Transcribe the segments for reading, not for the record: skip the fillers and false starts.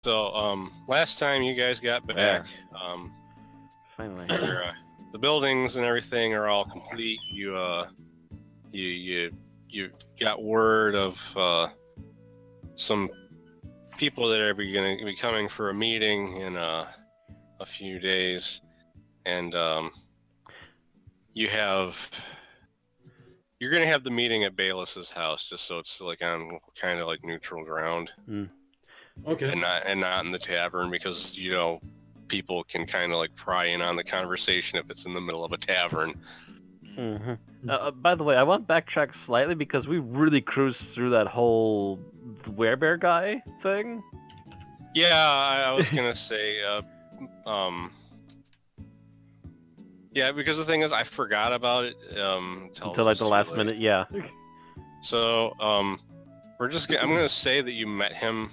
So, last time you guys got back, Finally. the buildings and everything are all complete. You got word of some people that are going to be coming for a meeting in a few days, and you're going to have the meeting at Bayless's house, just so it's like on kind of like neutral ground. Okay. And not in the tavern, because people can kind of like pry in on the conversation if it's in the middle of a tavern. Mm-hmm. By the way, I want to backtrack slightly because we really cruised through that whole werebear guy thing. Yeah, I was gonna say, yeah, because the thing is, I forgot about it until like the last minute. Yeah. So, I'm gonna say that you met him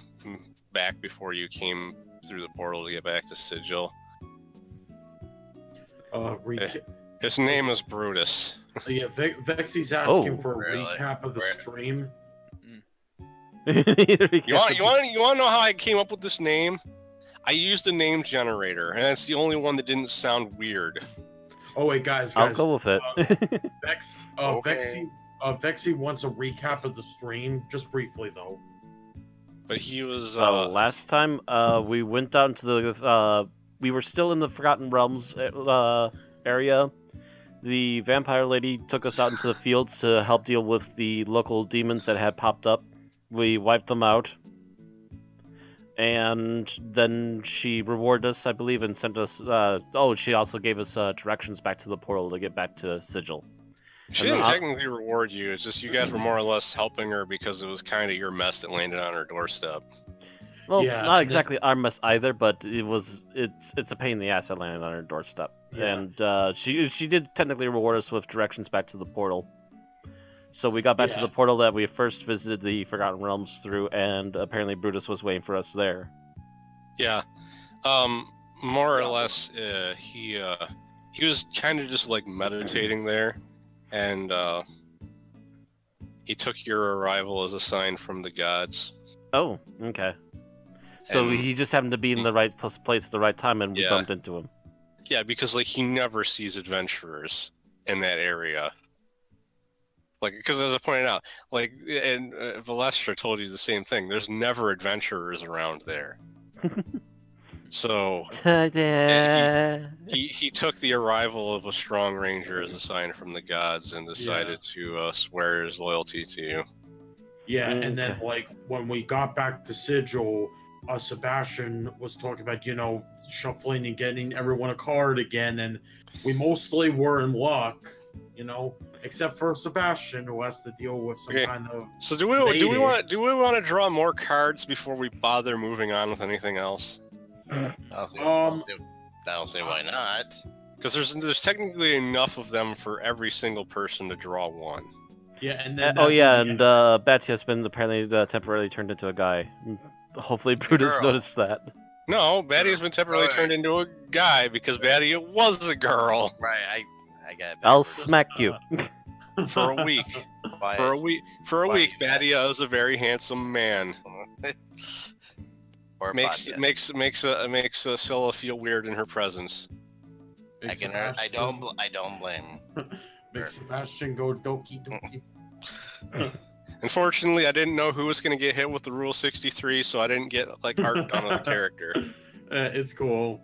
back before you came through the portal to get back to Sigil. His name is Brutus. Yeah, Vexy's asking for a recap of the stream. You want to know how I came up with this name? I used a name generator, and it's the only one that didn't sound weird. Oh wait, guys. I'll go with it. Vexy wants a recap of the stream, just briefly though. But he was last time we went down to the we were still in the Forgotten Realms area. The vampire lady took us out into the fields to help deal with the local demons that had popped up. We wiped them out, and then she rewarded us, I believe, and sent us. She also gave us directions back to the portal to get back to Sigil. She didn't technically reward you. It's just you guys were more or less helping her because it was kind of your mess that landed on her doorstep. Well, yeah, not exactly our mess either, but it's a pain in the ass that landed on her doorstep. Yeah. And she did technically reward us with directions back to the portal. So we got back to the portal that we first visited the Forgotten Realms through, and apparently Brutus was waiting for us there. Yeah, more or less, he was kind of just like meditating there, and he took your arrival as a sign from the gods. Oh, okay. So he just happened to be in the right place at the right time, and we bumped into him. Yeah, because like he never sees adventurers in that area. Like, because as I pointed out, like, and Valestra told you the same thing. There's never adventurers around there. So he took the arrival of a strong ranger as a sign from the gods and decided to swear his loyalty to you. Yeah, and then like when we got back to Sigil, Sebastian was talking about shuffling and getting everyone a card again, and we mostly were in luck, except for Sebastian, who has to deal with some kind of. So do we want to draw more cards before we bother moving on with anything else? I don't see why not. Because there's technically enough of them for every single person to draw one. Yeah, and then Betty has been apparently temporarily turned into a guy. Hopefully Brutus noticed that. No, Batty has been temporarily turned into a guy because Batty was a girl. Right, I got it. I'll smack you. For a week. For a week, Batty is a very handsome man. Makes Scylla feel weird in her presence. I don't blame. Makes Sebastian go doki doki. Unfortunately, I didn't know who was going to get hit with the Rule 63, so I didn't get like art done on the character. It's cool.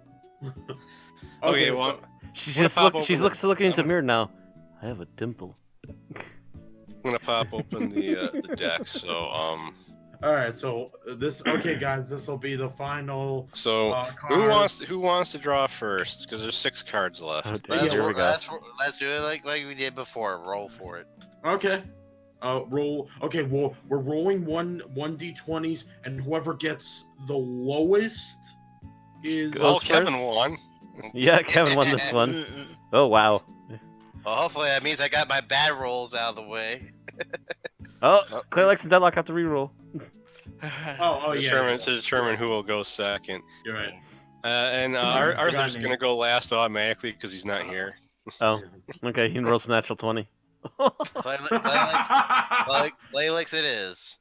Okay, well, she's looking into the mirror now. I have a dimple. I'm gonna pop open the deck. So All right, so guys, this will be the final. So who wants to draw first? Because there's 6 cards left. Let's do it like we did before. Roll for it. Okay. Roll. Okay, well, we're rolling one d20s, and whoever gets the lowest is. Oh, Kevin won. Yeah, Kevin won this one. Oh wow. Well, hopefully that means I got my bad rolls out of the way. Claire Lex and Deadlock have to reroll. To determine who will go second. You're right. And Arthur's gonna go last automatically because he's not here. Oh, okay. He rolls a natural 20. Laylex it is.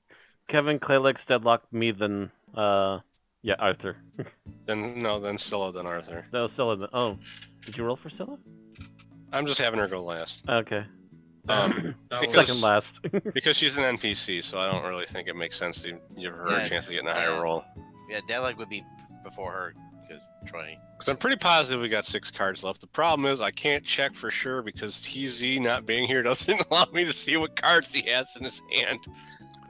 Kevin, Claylex, Deadlock, me, then Yeah, Arthur. Then Scylla, then Arthur. No, Scylla. Oh, did you roll for Scylla? I'm just having her go last. Okay. Because- Second last. Because she's an NPC, so I don't really think it makes sense to give her a chance of getting a higher roll. Yeah, Delag would be before her because Troy. Because I'm pretty positive we got 6 cards left. The problem is I can't check for sure because TZ not being here doesn't allow me to see what cards he has in his hand.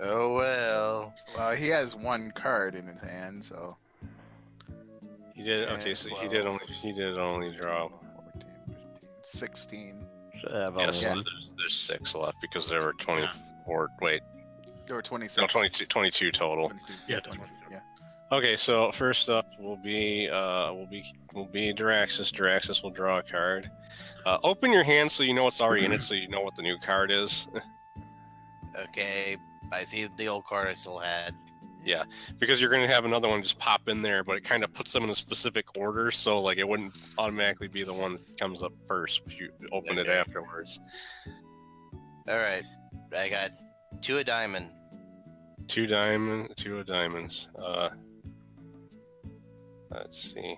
Oh well. Well, he has 1 card in his hand, so. He did. Okay, so he did only draw. 14, 15, 16. Yes, so there's 6 left because there were 24. Wait, There were 26. no, 22 total. 22, Yeah, 20, yeah. Okay, so first up will be Diraxis. Diraxis will draw a card. Open your hand so you know what's already in it, so you know what the new card is. Okay, I see the old card I still had. Yeah, because you're going to have another one just pop in there, but it kind of puts them in a specific order, so like it wouldn't automatically be the one that comes up first if you open it afterwards. All right, I got 2 of diamond. 2 of diamonds. Let's see.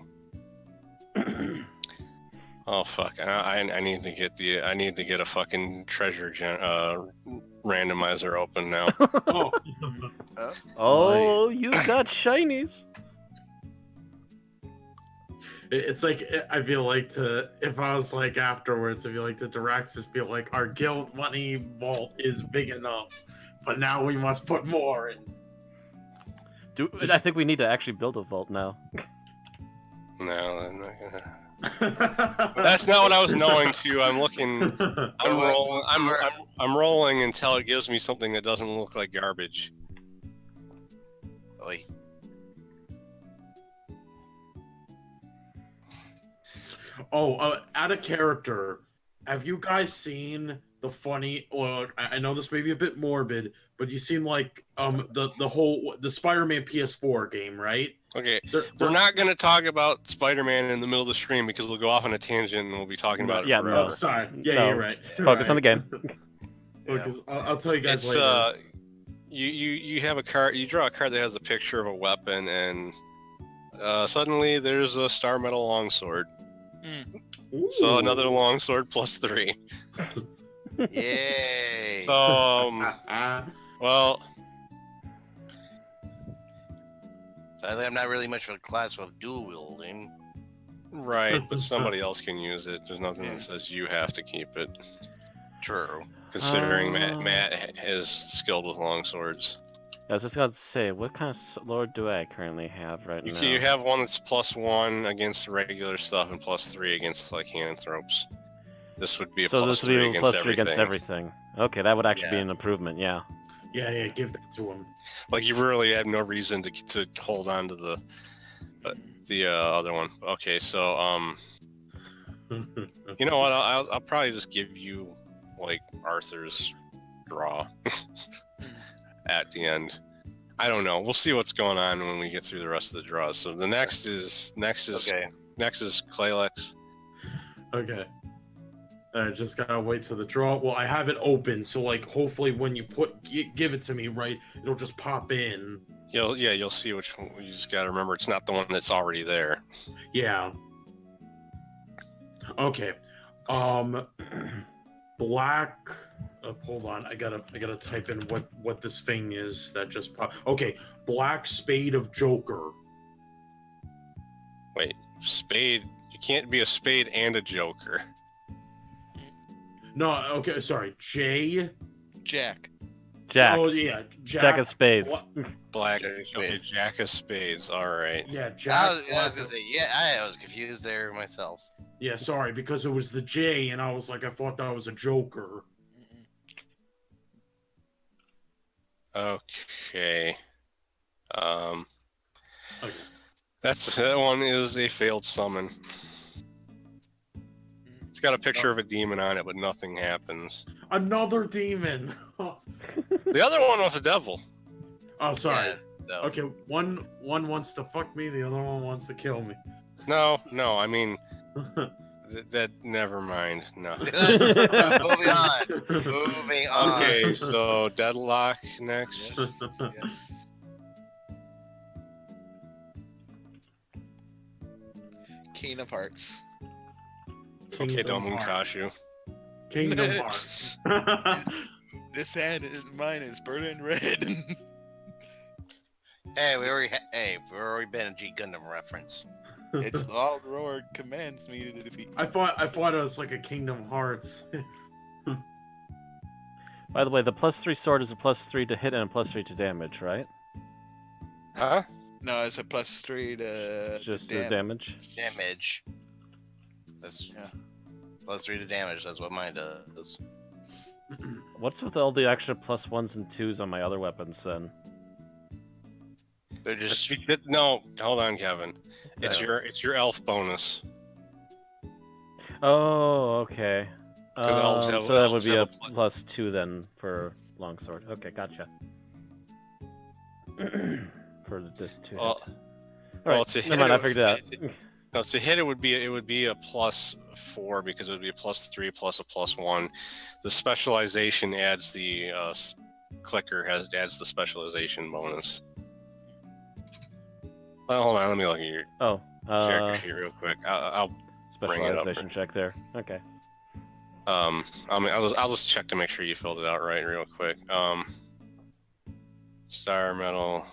Oh fuck! I need to get a fucking treasure randomizer open now. Oh, you got shinies. It's like, I feel like if I was like afterwards, I feel like the Diraxis feel like our guild money vault is big enough, but now we must put more in. I think we need to actually build a vault now. No, I'm not gonna. That's not what I was knowing to. I'm looking. I'm rolling. I'm rolling until it gives me something that doesn't look like garbage. Oi. Out of character, have you guys seen the funny? Or I know this may be a bit morbid, but you seen like the Spider-Man PS4 game, right? Okay, we're not going to talk about Spider-Man in the middle of the stream because we'll go off on a tangent and we'll be talking about it forever. No, sorry. Yeah, No, you're right. Just focus on the game. I'll tell you guys later. You have a card. You draw a card that has a picture of a weapon, and suddenly there's a Star Metal longsword. So another longsword plus 3. Yay! So well. Sadly, I'm not really much of a class of dual wielding. Right, but somebody else can use it. There's nothing that says you have to keep it. True. Considering Matt is skilled with longswords. I was just about to say, what kind of sword do I currently have right now? You have one that's +1 against regular stuff and +3 against like Canthropes. This would be a +3 against everything. Okay, that would actually be an improvement. Yeah. Yeah, give that to him. Like you really have no reason to hold on to the other one. Okay, so you know what? I'll probably just give you like Arthur's draw at the end. I don't know. We'll see what's going on when we get through the rest of the draws. So the next is Claylex. Okay. I just gotta wait till the draw. Well, I have it open, so like hopefully when you give it to me, right, it'll just pop in. You'll see which one. You just gotta remember it's not the one that's already there. Yeah. Okay. Black. Hold on. I gotta type in what this thing is that just popped. Okay. Black Spade of Joker. Wait, spade. You can't be a spade and a Joker. No, okay, sorry. Jack. Oh yeah, Jack of spades. Black. Okay, Jack of spades. All right. Yeah, Jack. I was gonna say, I was confused there myself. Yeah, sorry, because it was the J, and I was like, I thought that was a Joker. Okay. Okay. That one is a failed summon. It's got a picture of a demon on it, but nothing happens. Another demon. The other one was a devil. Oh, sorry. Yeah, no. Okay, one wants to fuck me, the other one wants to kill me. No, I mean, that never mind. No. Moving on. Okay, so Deadlock next. Yes. King of Hearts. Okay, Domun Hearts. Kashu. Kingdom Hearts. This hand is mine is burning red. Hey, we've already been a G Gundam reference. It's Lord Roar commands me to defeat. I thought it was like a Kingdom Hearts. By the way, the +3 sword is a +3 to hit and a +3 to damage, right? Huh? No, it's a +3 to Just damage. the damage. Damage. That's Yeah. +3 to damage. That's what mine does. What's with all the extra +1s and 2s on my other weapons then? They're just No, hold on, Kevin. It's Okay. your elf bonus. Oh, okay. elves have- so that would elves be a have a +2 then for longsword. Okay, gotcha. For the 2 Well, hit. well, Alright, to hit never mind, I it- figured it out. No, to hit it would be a +4 because it would be a +3 plus a +1. The specialization adds the clicker adds the specialization bonus. Well, hold on, let me look at your Oh, character sheet real quick. I'll bring it up. specialization check there. Okay. I'll just check to make sure you filled it out right real quick. Star metal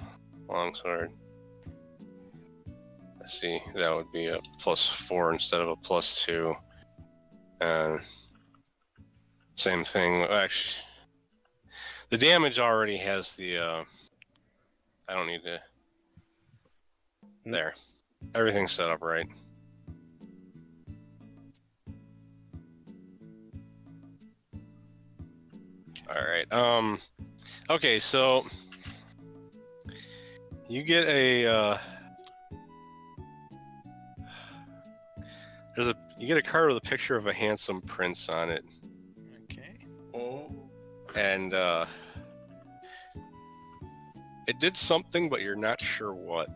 longsword. Let's see, that would be a +4 instead of a +2. And same thing. Actually, the damage already has the. I don't need to. There, everything's set up right. All right. Okay, so you get a you get a card with a picture of a handsome prince on it, Okay. Oh. and it did something, but you're not sure what.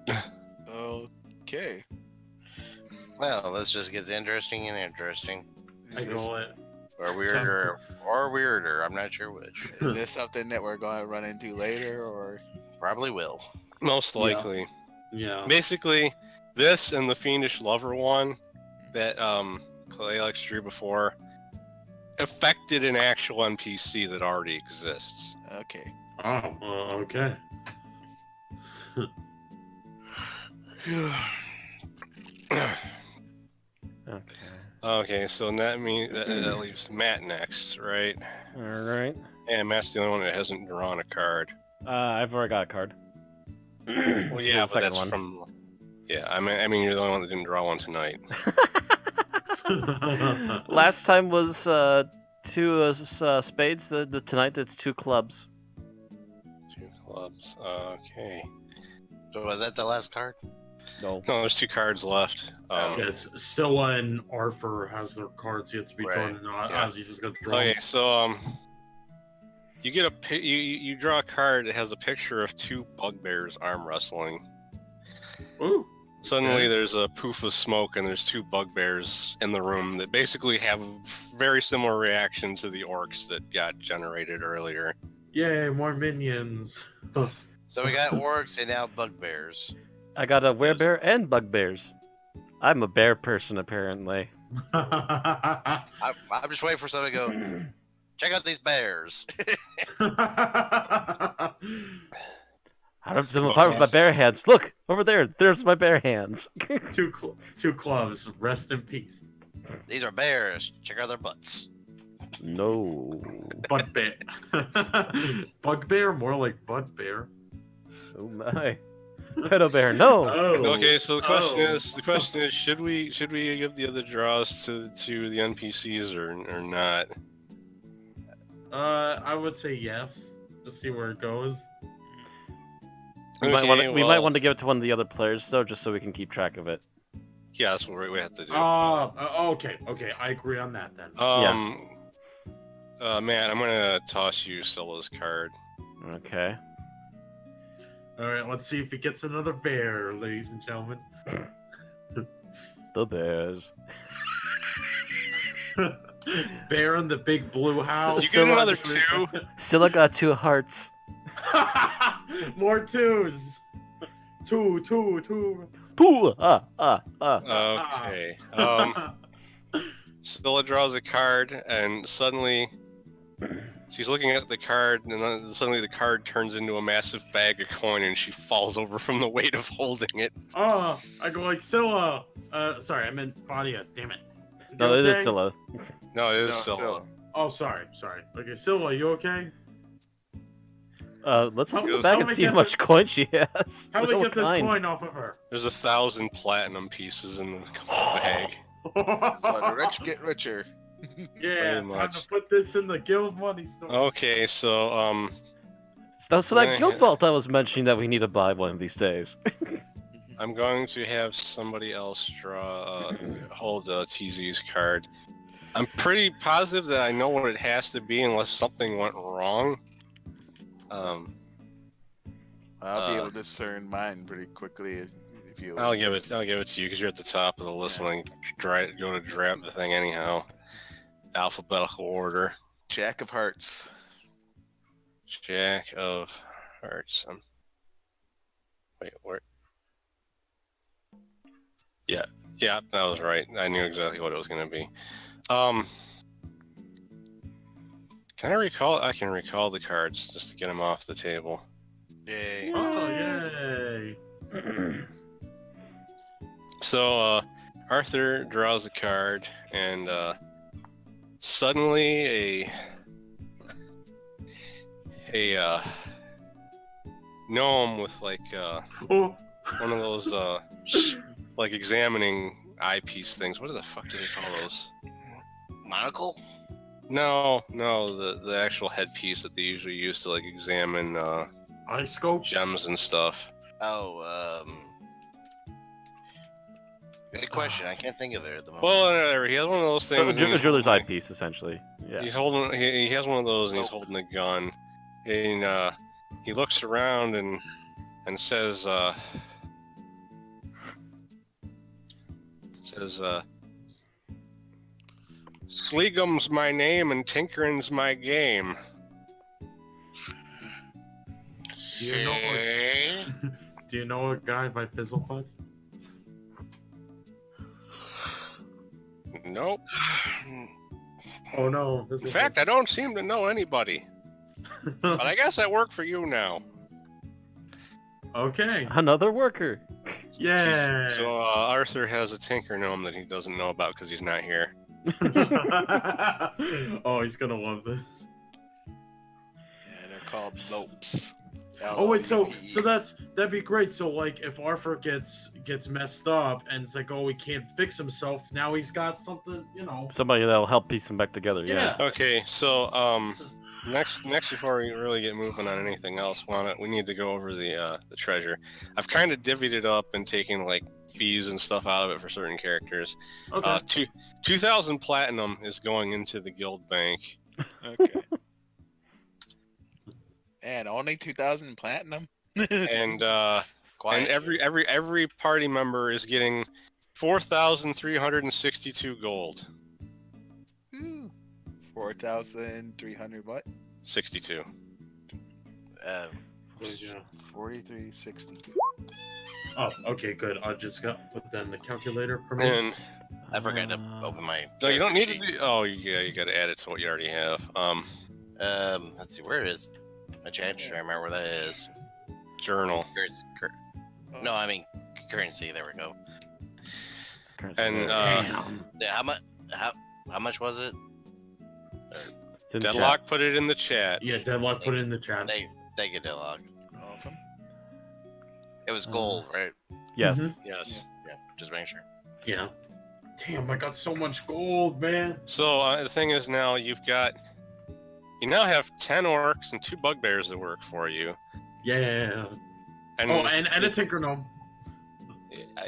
Okay. well, this just gets interesting and interesting, I call it. or weirder, or weirder. I'm not sure which. Is this something that we're going to run into later, or? Probably will. Most likely. Yeah. Basically, this and the Fiendish Lover one that Alex drew before affected an actual NPC that already exists. Okay. Oh, okay. Okay. Okay, so that means that leaves Matt next, right? Alright. And Matt's the only one that hasn't drawn a card. I've already got a card. Well, yeah, The but that's second from. Yeah, I mean, you're the only one that didn't draw one tonight. Last time was 2 spades. Tonight it's 2 clubs. 2 clubs. Okay. So was that the last card? No. No, there's 2 cards left. Yes, Stella and Arthur has their cards yet to be Right, drawn, and yeah. Ozzie just got drawn. Okay, so you get you draw a card that has a picture of 2 bugbears arm wrestling. Ooh. Suddenly, Okay. there's a poof of smoke, and there's 2 bugbears in the room that basically have very similar reaction to the orcs that got generated earlier. Yay, more minions. So we got orcs and now bugbears. I got a werebear and bugbears. I'm a bear person, apparently. I'm just waiting for someone to go, check out these bears. How do them apart with my bare hands? Look over there. There's my bare hands. two clubs. Rest in peace. These are bears. Check out their butts. No. Bugbear. Bugbear, more like Budbear. Oh my. Pedo bear. No. Oh. Okay, so the question is, should we give the other draws to the NPCs or not? I would say yes. Just see where it goes. We might want to give it to one of the other players, though, just so we can keep track of it. Yeah, that's what we have to do. Okay. I agree on that then. Matt, I'm gonna toss you Scylla's card. Okay. All right, let's see if he gets another bear, ladies and gentlemen. The bears. Bear in the big blue house. You get another 2. Scylla got 2 hearts. More 2s. Two. Pooh! Okay. Scylla draws a card, and suddenly she's looking at the card, and then suddenly the card turns into a massive bag of coin, and she falls over from the weight of holding it. Oh, I go like Scylla. Sorry, I meant Badia. Damn it. No, it is Scylla. No, it is No, Scylla. Oh, sorry. Okay, Scylla, you okay? Let's How- go how back do and we see how get much this- coin she has. How do we What get this kind? coin off of her? There's 1,000 platinum pieces in the bag. So the rich get richer. Yeah, Pretty time much. to put this in the guild money store. Okay, so So that guild vault I was mentioning that we need to buy one of these days. I'm going to have somebody else hold TZ's card. I'm pretty positive that I know what it has to be unless something went wrong. I'll be able to discern mine pretty quickly if you. I'll give it to you because you're at the top of the list when I go to grab the thing anyhow. Alphabetical order. Jack of Hearts. Jack of Hearts. Wait, where? Yeah, that was right. I knew exactly what it was going to be. Can I recall? I can recall the cards just to get them off the table. Yay. Oh, yay. So, Arthur draws a card, and suddenly a gnome with like Oh, one of those like examining eyepiece things. What the fuck do they call those? Monocle? No, the actual headpiece that they usually use to like examine eye scope. gems and stuff. Oh, good question. I can't think of it at the moment. Well, whatever. He has one of those things. and A he's jeweler's holding- eyepiece, essentially. Yeah. He's holding. He has one of those, and he's Oh. holding a gun. And he looks around and says, "Sleegum's my name and Tinkering's my game." Do you know Okay. Do you know a guy by Fizzlefuzz? Nope. Oh no, In fact, I don't seem to know anybody. But I guess I work for you now. Okay. Another worker. Yeah. So Arthur has a Tinker gnome that he doesn't know about because he's not here. Oh, he's gonna love this. Yeah, they're called lopes. Oh wait, so L-O-U-P-E. that'd be great. So like, if Arthur gets messed up and it's like, oh, he can't fix himself, now he's got something, you know. Somebody that'll help piece them back together. Yeah. Okay, so next before we really get moving on anything else, we need to go over the treasure. I've kind of divvied it up and taken like fees and stuff out of it for certain characters. Okay. 2,000 platinum is going into the guild bank. Okay. And only 2,000 platinum. And Quiet. every party member is getting 4,362 gold. 4,300 what? 62. 4360. Oh, okay, good. I just got put that in the calculator for me. And I forgot to open my. no, you don't need to sheet. do. Oh, yeah, you got to add it to what you already have. Let's see. Where is my chat? I remember where that is. Journal. No, I mean currency. There we go. And Damn. Yeah, how much was it? It's in chat. Deadlock put it in the chat. Yeah, Deadlock put it in the chat. Thank you, Deadlock. All of them? It was gold, right? Yes. Mhm. Yes. Yeah, just making sure. Yeah. Damn, I got so much gold, man. So the thing is now you now have 10 orcs and 2 bugbears that work for you. Yeah. And, Oh, and a Tinker Gnome.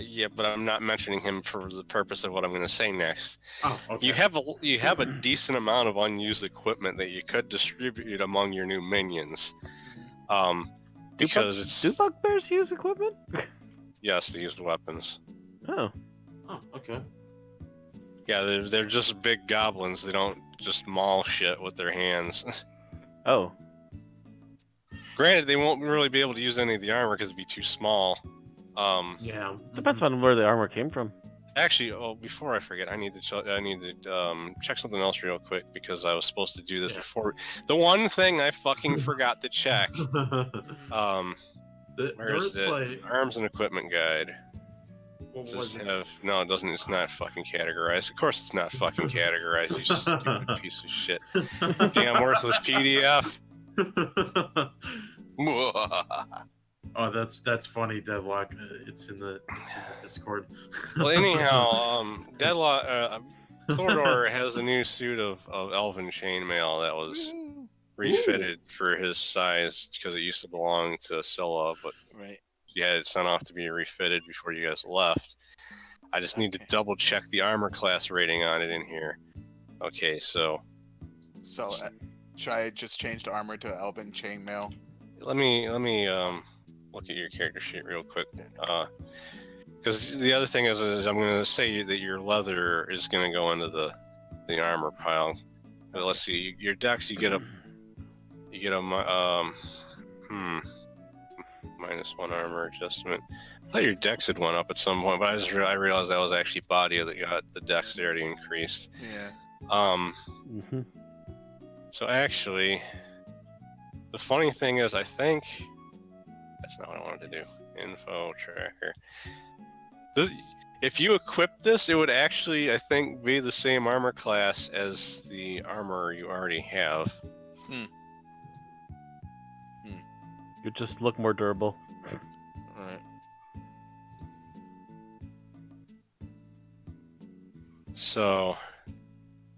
yeah, but I'm not mentioning him for the purpose of what I'm going to say next. Oh, okay. You have a decent amount of unused equipment that you could distribute among your new minions. Because Do bugbears use equipment? yes, they use weapons. Oh. Oh, okay. Yeah, they're just big goblins. They don't just maul shit with their hands. Oh. Granted, they won't really be able to use any of the armor because it'd be too small. Yeah. Depends on where the armor came from. Actually, before I forget, I need to check something else real quick because I was supposed to do this before. The one thing I fucking forgot to check. Where is it? Like... Arms and equipment guide. Was it? No, it doesn't. It's not fucking categorized. Of course, it's not fucking categorized. You stupid piece of shit. Damn worthless PDF. Oh, that's funny, Deadlock. It's in the Discord. Well, anyhow, Deadlock, Thordor has a new suit of elven chainmail that was refitted for his size because it used to belong to Scylla, but you had it sent off to be refitted before you guys left. I just need to double check the armor class rating on it in here. Okay, so should I just change the armor to elven chainmail? Let me look at your character sheet real quick. Because the other thing is I'm going to say that your leather is going to go into the armor pile. But let's see, your dex you get a -1 armor adjustment. I thought your dex had went up at some point, but I realized that was actually body that got the dexterity increased. Yeah. So actually, the funny thing is, I think that's not what I wanted to do. Info tracker. If you equip this, it would actually, I think, be the same armor class as the armor you already have. You just look more durable. Alright. So,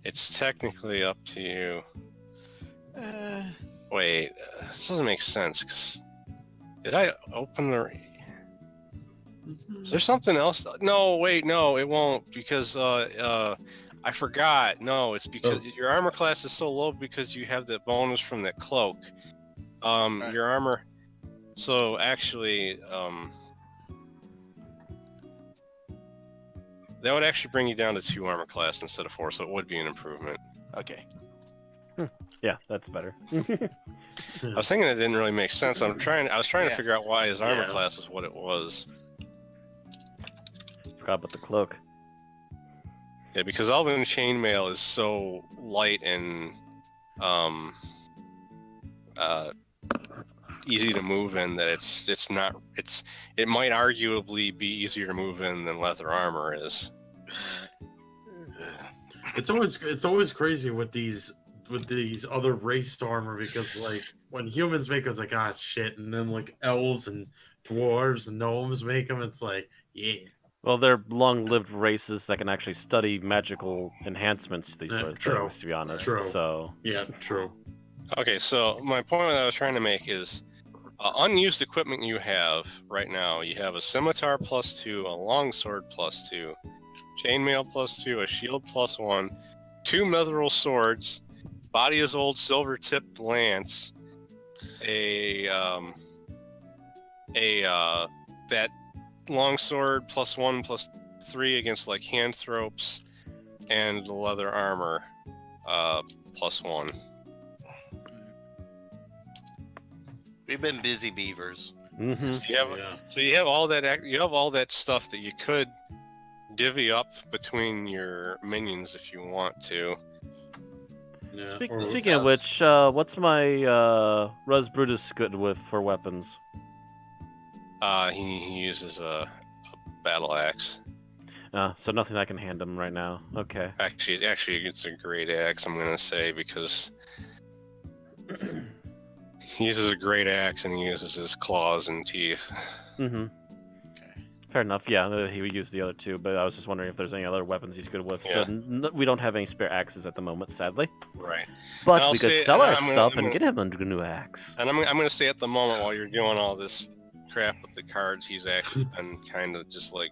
it's technically up to you. Wait, this doesn't make sense, because... Did I open the... Is there something else? No, wait, no, it won't, because, I forgot. No, it's because your armor class is so low because you have the bonus from that cloak. Your armor... So, actually, that would actually bring you down to 2 armor class instead of 4, so it would be an improvement. Okay. Yeah, that's better. I was thinking it didn't really make sense. I was trying to figure out why his armor class is what it was. Forgot about the cloak. Yeah, because Elven Chainmail is so light and easy to move in that it might arguably be easier to move in than leather armor is. It's always crazy with these other race armor, because like when humans make it, it's like, ah, shit, and then like elves and dwarves and gnomes make them, it's like, yeah. Well, they're long-lived races that can actually study magical enhancements to these sort of things, to be honest. True. So yeah, true. Okay, so my point that I was trying to make is unused equipment you have right now. You have a scimitar +2, a longsword +2, chainmail +2, a shield +1, 2 mithril swords, body is old silver-tipped lance, that longsword +1/+3 against like hand thropes, and the leather armor +1. We've been busy beavers. Mm-hmm. So you have all that. You have all that stuff that you could divvy up between your minions if you want to. Yeah. Speaking of which, what's my Rus Brutus good with for weapons? He uses a battle axe. So nothing I can hand him right now. Okay. Actually, it's a great axe. I'm gonna say because he uses a great axe and he uses his claws and teeth. Mm-hmm. Okay. Fair enough. Yeah, he would use the other two, but I was just wondering if there's any other weapons he's good with. Yeah. So we don't have any spare axes at the moment, sadly. Right. But we could sell our stuff and get him a new axe. And I'm gonna say at the moment while you're doing all this crap with the cards, he's actually been kind of just like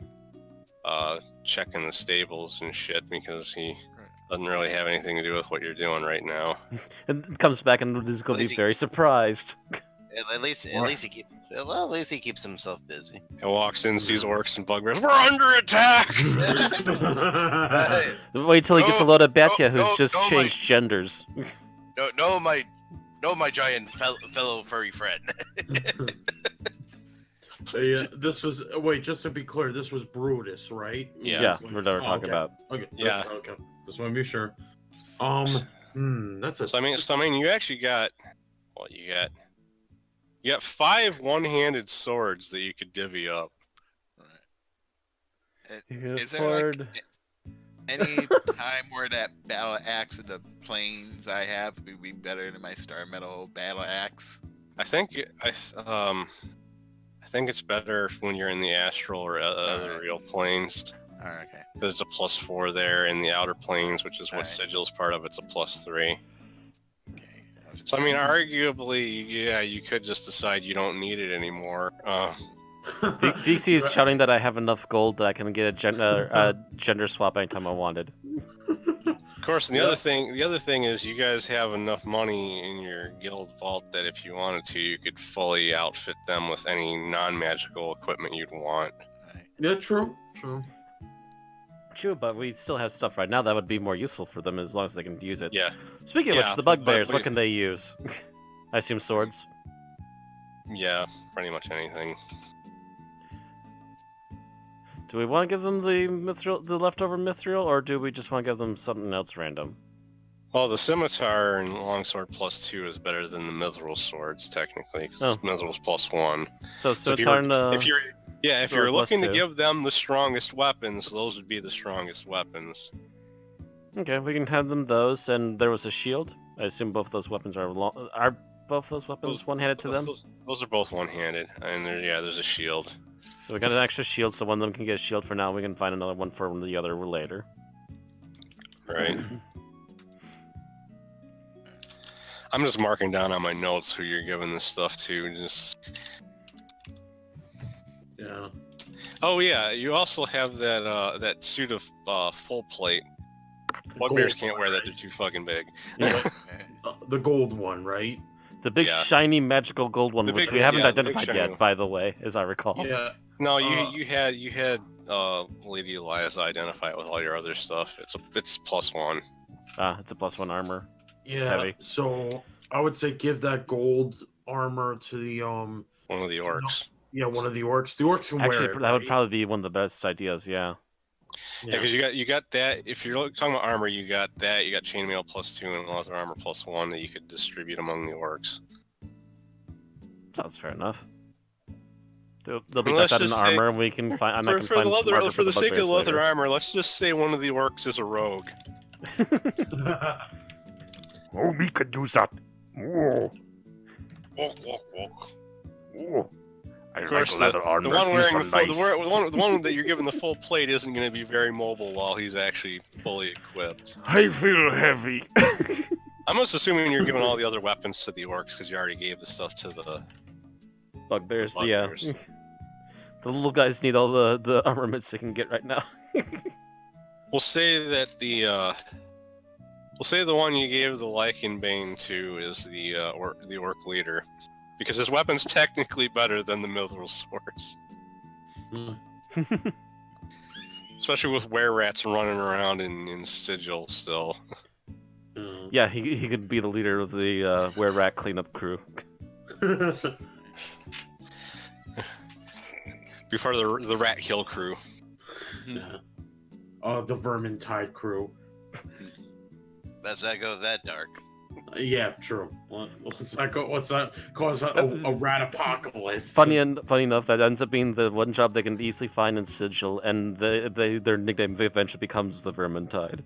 checking the stables and shit because he doesn't really have anything to do with what you're doing right now. And comes back and is going to be very surprised. At least he keeps himself busy. He walks in, sees orcs and bugbears. We're under attack. Wait till he gets a load of Betya, who's just changed genders. No, my giant fellow furry friend. This was just to be clear, this was Brutus, right? Yeah, we're never talking about. Okay. Yeah. Okay. Just want to be sure. That's a. So I mean, you actually got. Well, you got 5 one-handed swords that you could divvy up. Is there like any time where that battle axe in the plains I have would be better than my Star Metal battle axe? I think it's better when you're in the astral or other real planes. Okay. There's a +4 there in the outer planes, which is what Sigil's part of. It's a +3. Okay. So I mean, arguably, yeah, you could just decide you don't need it anymore. Vixie is shouting that I have enough gold that I can get a gender swap anytime I wanted. Of course, and the other thing is you guys have enough money in your guild vault that if you wanted to, you could fully outfit them with any non-magical equipment you'd want. Yeah, true. True, but we still have stuff right now that would be more useful for them as long as they can use it. Yeah. Speaking of which, the bugbears, what can they use? I assume swords. Yeah, pretty much anything. Do we want to give them the leftover mithril, or do we just want to give them something else random? Well, the scimitar and longsword +2 is better than the mithril swords, technically, because mithril's +1. So scimitar and if you're looking to give them the strongest weapons, those would be the strongest weapons. Okay, we can have them those, and there was a shield. I assume both those weapons are both those weapons one-handed to them? Those are both one-handed, and there's a shield. So we got an extra shield, so one of them can get a shield for now. We can find another one for the other later. Right. I'm just marking down on my notes who you're giving this stuff to. Yeah. Oh yeah, you also have that suit of full plate. Bugbears can't wear that; they're too fucking big. The gold one, right? The big shiny magical gold one, which we haven't identified yet, by the way, as I recall. Yeah. No, you had Lady Elias identify it with all your other stuff. It's +1. It's a +1 armor. Yeah. Heavy. So I would say give that gold armor to the one of the orcs. Yeah, one of the orcs. The orcs can wear it. That would probably be one of the best ideas. Yeah. Yeah, because you got that. If you're talking about armor, you got that. You got chainmail +2 and leather armor +1 that you could distribute among the orcs. Sounds fair enough. They'll be got that in armor, and we can find. For the sake of the leather armor, let's just say one of the orcs is a rogue. Oh, me could do that. Oh. Walk. Oh. Of course, the one that you're giving the full plate isn't going to be very mobile while he's actually fully equipped. I feel heavy. I'm just assuming you're giving all the other weapons to the orcs because you already gave the stuff to the bugbears. Yeah. The little guys need all the armaments they can get right now. We'll say that the one you gave the Lycan Bane to is the orc leader. Because his weapon's technically better than the mithril swords. Especially with were-rats running around in Sigil still. Yeah, he could be the leader of the were-rat cleanup crew. Before the rat kill crew. Yeah. The Vermintide crew. Let's not go that dark. Yeah, true. Let's not cause a rat apocalypse. Funny enough, that ends up being the one job they can easily find in Sigil, and their nickname eventually becomes the Vermintide.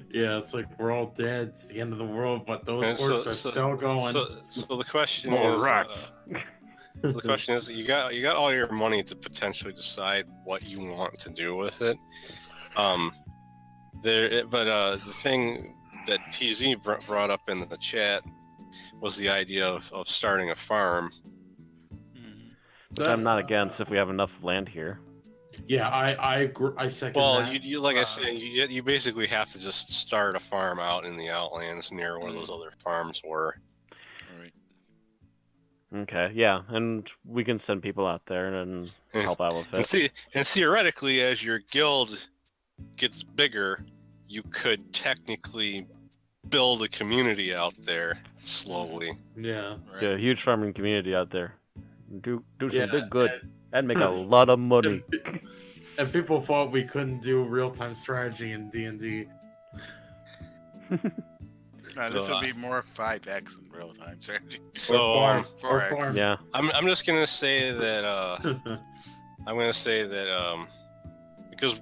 Yeah, it's like we're all dead. It's the end of the world, but those orcs are still going. So the question More is, rats. The question is, you got all your money to potentially decide what you want to do with it. The thing that TZ brought up in the chat was the idea of starting a farm. Which I'm not against if we have enough land here. Yeah, I agree. I second that. Well, you like I said, you basically have to just start a farm out in the Outlands near where those other farms were. Okay, yeah, and we can send people out there and help out with it. And theoretically, as your guild gets bigger, you could technically build a community out there slowly. Yeah. Yeah, a huge farming community out there. do some big good, and make a lot of money. And people thought we couldn't do real-time strategy in D&D. No, this would be more 5x in real time strategy. So or 4x. farm. Yeah. I'm just gonna say that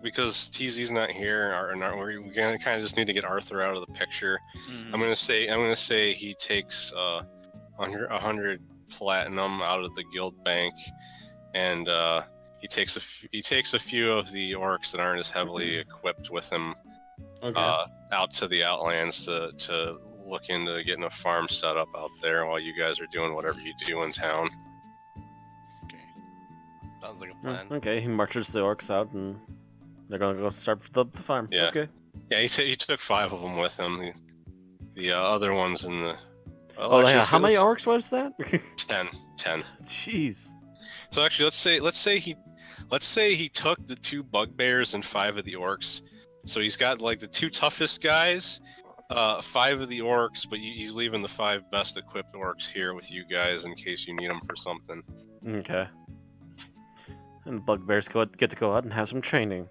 because TZ's not here, we're gonna kind of just need to get Arthur out of the picture. I'm gonna say he takes 100 platinum out of the guild bank, and he takes a few of the orcs that aren't as heavily equipped with him out to the outlands to look into getting a farm set up out there while you guys are doing whatever you do in town. Okay. Sounds like a plan. Okay, he marches the orcs out, and they're gonna go start the farm. Yeah. Okay. Yeah, he took 5 of them with him. The other ones in the. Well, actually, how many orcs was that? 10. Jeez. So actually, let's say he took the 2 bugbears and 5 of the orcs. So he's got like the 2 toughest guys, 5 of the orcs, but he's leaving the 5 best equipped orcs here with you guys in case you need them for something. Okay. And the bugbears get to go out and have some training.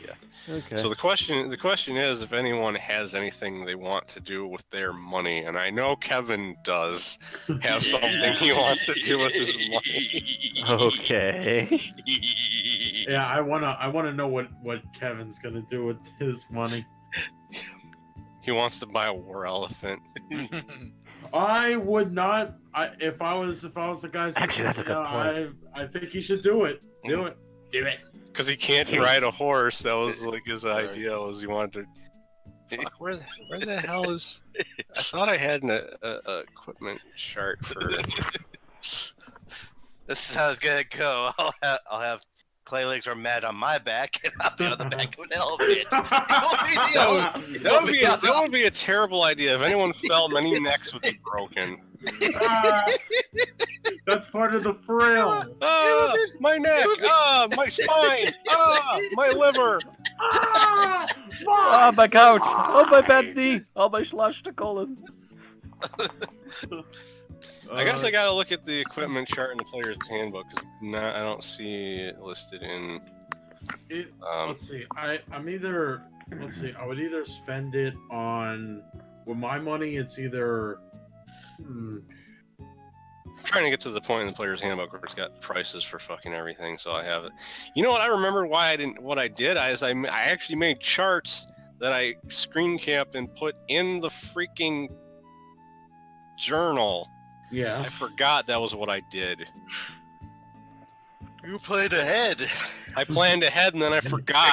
Yeah. Okay. So the question is if anyone has anything they want to do with their money, and I know Kevin does have something he wants to do with his money. Okay. Yeah, I wanna know what Kevin's gonna do with his money. He wants to buy a war elephant. I would not. If I was the guy. Actually, that's a good point. I think he should do it. Do it. Because he can't ride a horse. That was like his idea. Was he wanted to. Fuck, where the hell is? I thought I had an equipment chart for. This is how it's gonna go. I'll have clay legs are mad on my back, and I'll be on the back of an elephant. That would be a terrible idea. If anyone fell, many necks would be broken. That's part of the thrill. My neck. My spine. My liver. Oh, my couch. Oh, my bad knee. Oh, my Schlachterkollen. I guess I gotta look at the equipment chart in the player's handbook because I don't see it listed in. Let's see. I would either spend it on with my money. It's either. I'm trying to get to the point in the player's handbook where it's got prices for fucking everything, so I have it. You know what? I remember why I didn't. What I did is I actually made charts that I screen capped and put in the freaking journal. Yeah. I forgot that was what I did. You played ahead. I planned ahead and then I forgot.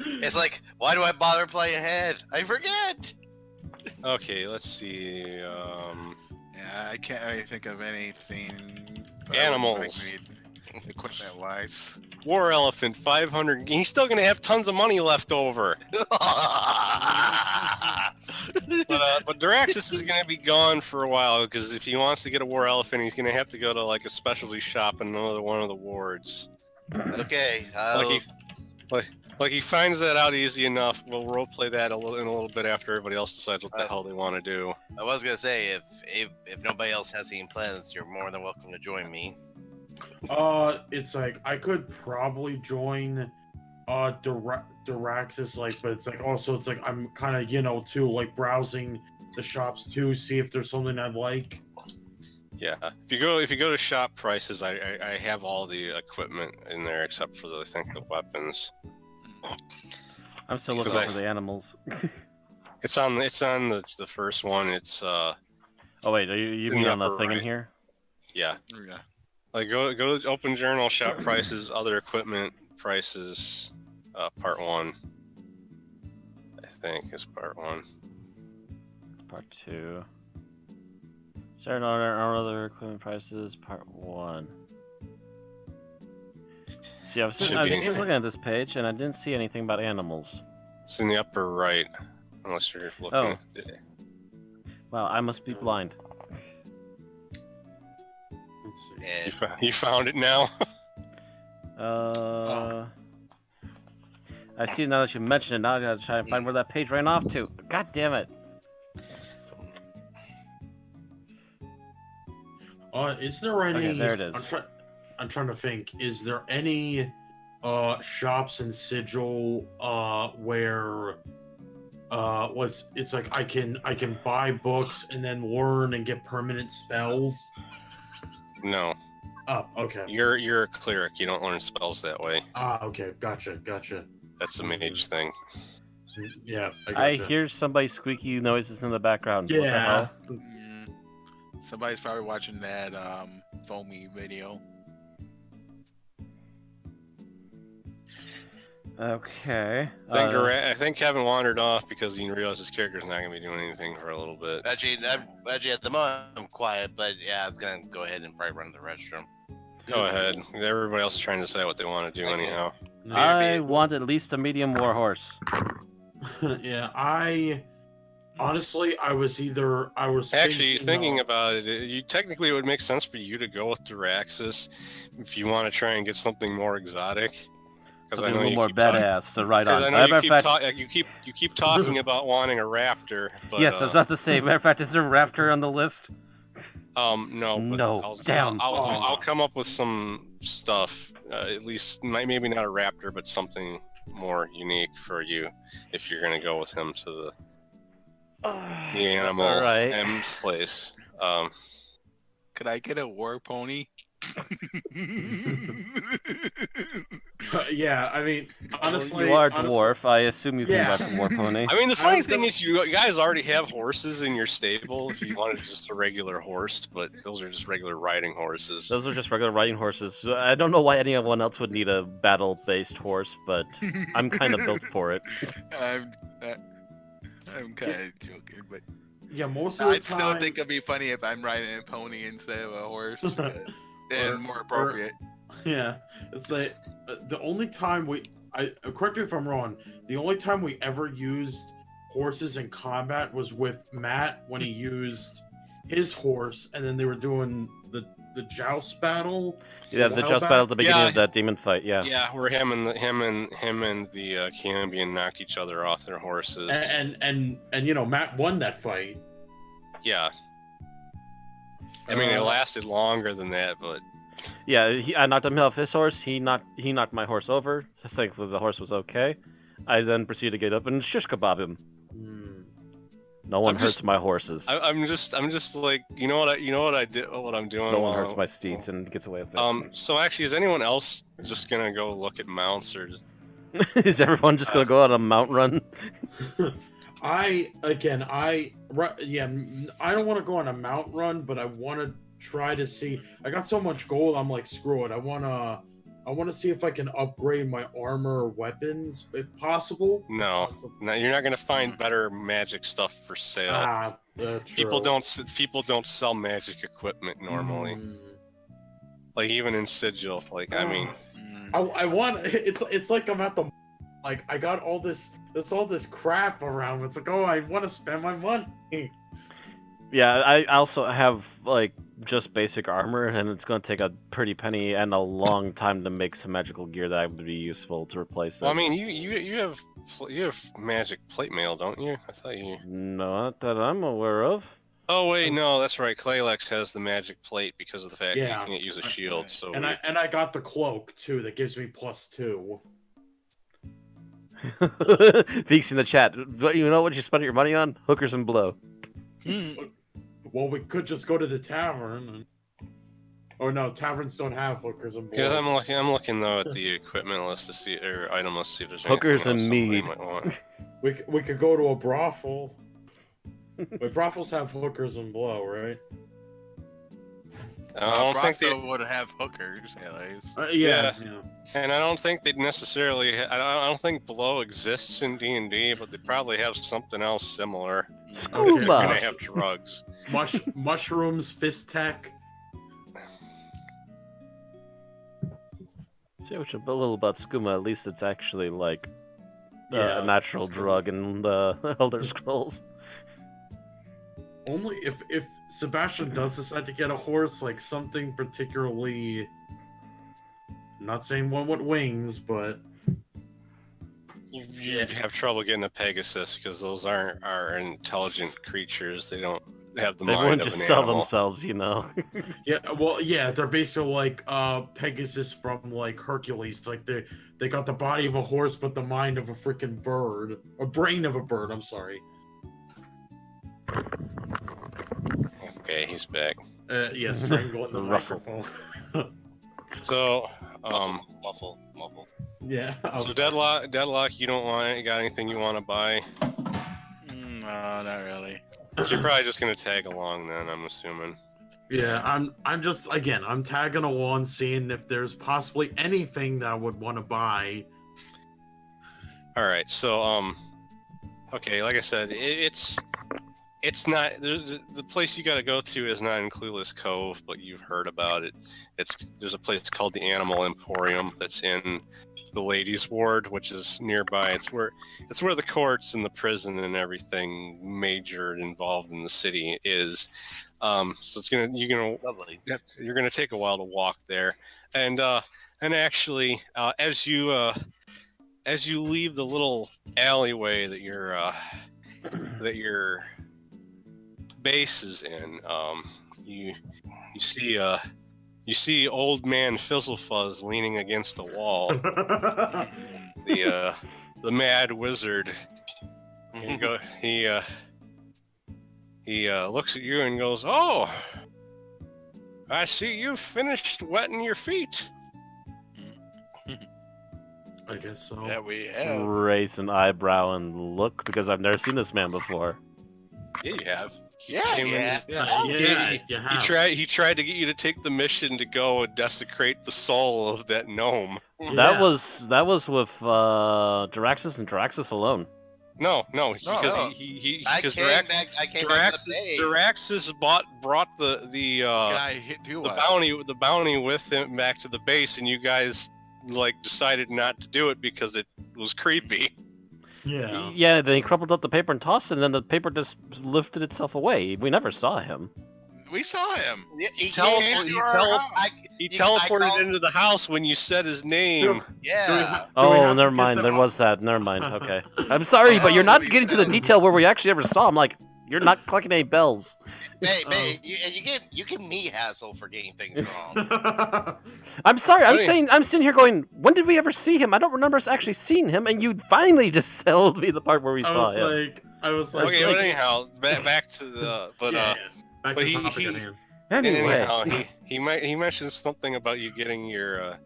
It's like, why do I bother playing ahead? I forget. Okay, let's see. Yeah, I can't really think of anything. Animals. Equipment-wise. War elephant, 500. He's still gonna have tons of money left over. But Duraxis is gonna be gone for a while because if he wants to get a war elephant, he's gonna have to go to like a specialty shop in another one of the wards. Okay. Like he finds that out easy enough. We'll roleplay that in a little bit after everybody else decides what the hell they want to do. I was gonna say if nobody else has any plans, you're more than welcome to join me. It's like I could probably join Duraxis, like, but it's like also it's like I'm kind of too like browsing the shops too, see if there's something I like. Yeah, if you go to shop prices, I have all the equipment in there except for I think the weapons. I'm still looking for the animals. It's on the first one. It's Oh wait, are you mean on the thing in here? Yeah. Yeah. Like go to open journal, shop prices, other equipment prices, part 1. I think is part 1. Part 2. Certain other equipment prices, part 1. See, I was just looking at this page and I didn't see anything about animals. It's in the upper right, unless you're looking. Oh. At it. Wow, I must be blind. Let's see. You found it now. I see now that you mention it. Now I gotta try and find where that page ran off to. God damn it! Is there any? Okay, there it is. I'm trying to think. Is there any shops in Sigil where it's like I can buy books and then learn and get permanent spells? No. Oh, okay. You're a cleric. You don't learn spells that way. Ah, okay. Gotcha. That's a mage thing. Yeah, I hear somebody squeaky noises in the background. Yeah. What the hell? Somebody's probably watching that foamy video. Okay. I think Kevin wandered off because he realized his character's not going to be doing anything for a little bit. Actually, at the moment, I'm quiet, but yeah, I was going to go ahead and probably run to the restroom. Go ahead. Everybody else is trying to decide what they want to do anyhow. I want at least a medium war horse. Yeah, honestly, I was thinking about it. You technically it would make sense for you to go with Duraxis if you want to try and get something more exotic. Something a little more badass to ride on. I know you keep talking about wanting a raptor. But, yes, I was about to say. Matter of fact, is there a raptor on the list? No. No. Damn. I'll come up with some stuff. At least maybe not a raptor, but something more unique for you if you're gonna go with him to the animal M's place. Could I get a war pony? Yeah, I mean, honestly, you are dwarf. I assume you can ride a war pony. I mean, the funny thing is, you guys already have horses in your stable. If you wanted just a regular horse, but those are just regular riding horses. Those are just regular riding horses. I don't know why anyone else would need a battle-based horse, but I'm kind of built for it. I'm kind of joking, but yeah, most of the time, I still think it'd be funny if I'm riding a pony instead of a horse. And more appropriate. Yeah, it's like the only time correct me if I'm wrong, the only time we ever used horses in combat was with Matt when he used his horse, and then they were doing the joust battle. Yeah, the joust battle at the beginning of that demon fight. Yeah. Yeah, where him and the Cambion knocked each other off their horses. And Matt won that fight. Yeah. I mean, it lasted longer than that, but yeah, I knocked him off his horse. He knocked my horse over. So thankfully, the horse was okay. I then proceeded to get up and shish kebab him. No one hurts my horses. I'm just like, you know what I did, what I'm doing. No one hurts my steeds and gets away with it. So actually, is anyone else just gonna go look at mounts, or is everyone just gonna go on a mount run? I don't want to go on a mount run, but I want to try to see. I got so much gold, I'm like, screw it. I want to see if I can upgrade my armor or weapons, if possible. No, you're not gonna find better magic stuff for sale. People don't sell magic equipment normally. Like even in Sigil, like I mean, I want. It's like I'm at the. Like I got all this. There's all this crap around. It's like, oh, I want to spend my money. Yeah, I also have like just basic armor, and it's going to take a pretty penny and a long time to make some magical gear that would be useful to replace it. Well, I mean, you have magic plate mail, don't you? I thought you. Not that I'm aware of. Oh wait, no, that's right. Claylex has the magic plate because of the fact that you can't use a shield. So I got the cloak too. That gives me +2. Beaks in the chat. You know what you spend your money on? Hookers and blow. Well, we could just go to the tavern. Oh no, taverns don't have hookers and blow. Yeah, I'm looking though at the equipment list to see, or item list to see if there's hookers and mead. We could go to a brothel. Wait, brothels have hookers and blow, right? I don't think they would have hookers, at least. Yeah. And I don't think they'd necessarily. I don't think blow exists in D&D, but they probably have something else similar. Scuba. They're gonna have drugs. Mushrooms, fist tech. See what a little about skooma. At least it's actually like a natural drug in the Elder Scrolls. Only if Sebastian does decide to get a horse, like something particularly. I'm not saying one with wings, but you have trouble getting a Pegasus because those are intelligent creatures. They have the They mind wouldn't of just an sell animal. themselves, you know. Yeah, well, yeah, they're basically like Pegasus from like Hercules. Like they got the body of a horse, but the mind of a freaking bird, a brain of a bird. I'm sorry. Okay, he's back. Yeah, strangling the Russell. microphone. So, Muffle. Yeah. so deadlock. You don't want? You got anything you want to buy? No, not really. So you're probably just gonna tag along then. I'm assuming. Yeah, I'm just I'm tagging along, seeing if there's possibly anything that I would want to buy. All right. So okay. Like I said, it's not the place you got to go to is not in Clueless Cove, but you've heard about it. There's a place called the Animal Emporium that's in the Ladies' Ward, which is nearby. It's where the courts and the prison and everything major involved in the city is. So Lovely. you're gonna take a while to walk there, and actually as you leave the little alleyway that your base is in, you see old man Fizzlefuzz leaning against a wall. The mad wizard. He looks at you and goes, "Oh, I see you've finished wetting your feet." I guess so. That we have. Raise an eyebrow and look, because I've never seen this man before. Yeah, you have. Yeah. He tried to get you to take the mission to go and desecrate the soul of that gnome. That was with Daraxus and Daraxus alone. No, because I came back to the base. Daraxus brought the Guy hit you up. the bounty with him back to the base, and you guys decided not to do it because it was creepy. Yeah. Yeah, then he crumpled up the paper and tossed it, and then the paper just lifted itself away. We never saw him. We saw him. He teleported into the house when you said his name. Yeah. Oh, never mind. There was that. Never mind. Okay. I'm sorry, but you're not getting to the detail where we actually ever saw him. Like, you're not collecting any bells. Hey, you give me hassle for getting things wrong. I'm sorry. I'm sitting here going, when did we ever see him? I don't remember us actually seeing him, and you finally just told me the part where we saw him. I was like, okay, but anyhow, back to the back to the topic at hand. Anyway, he mentioned something about you getting your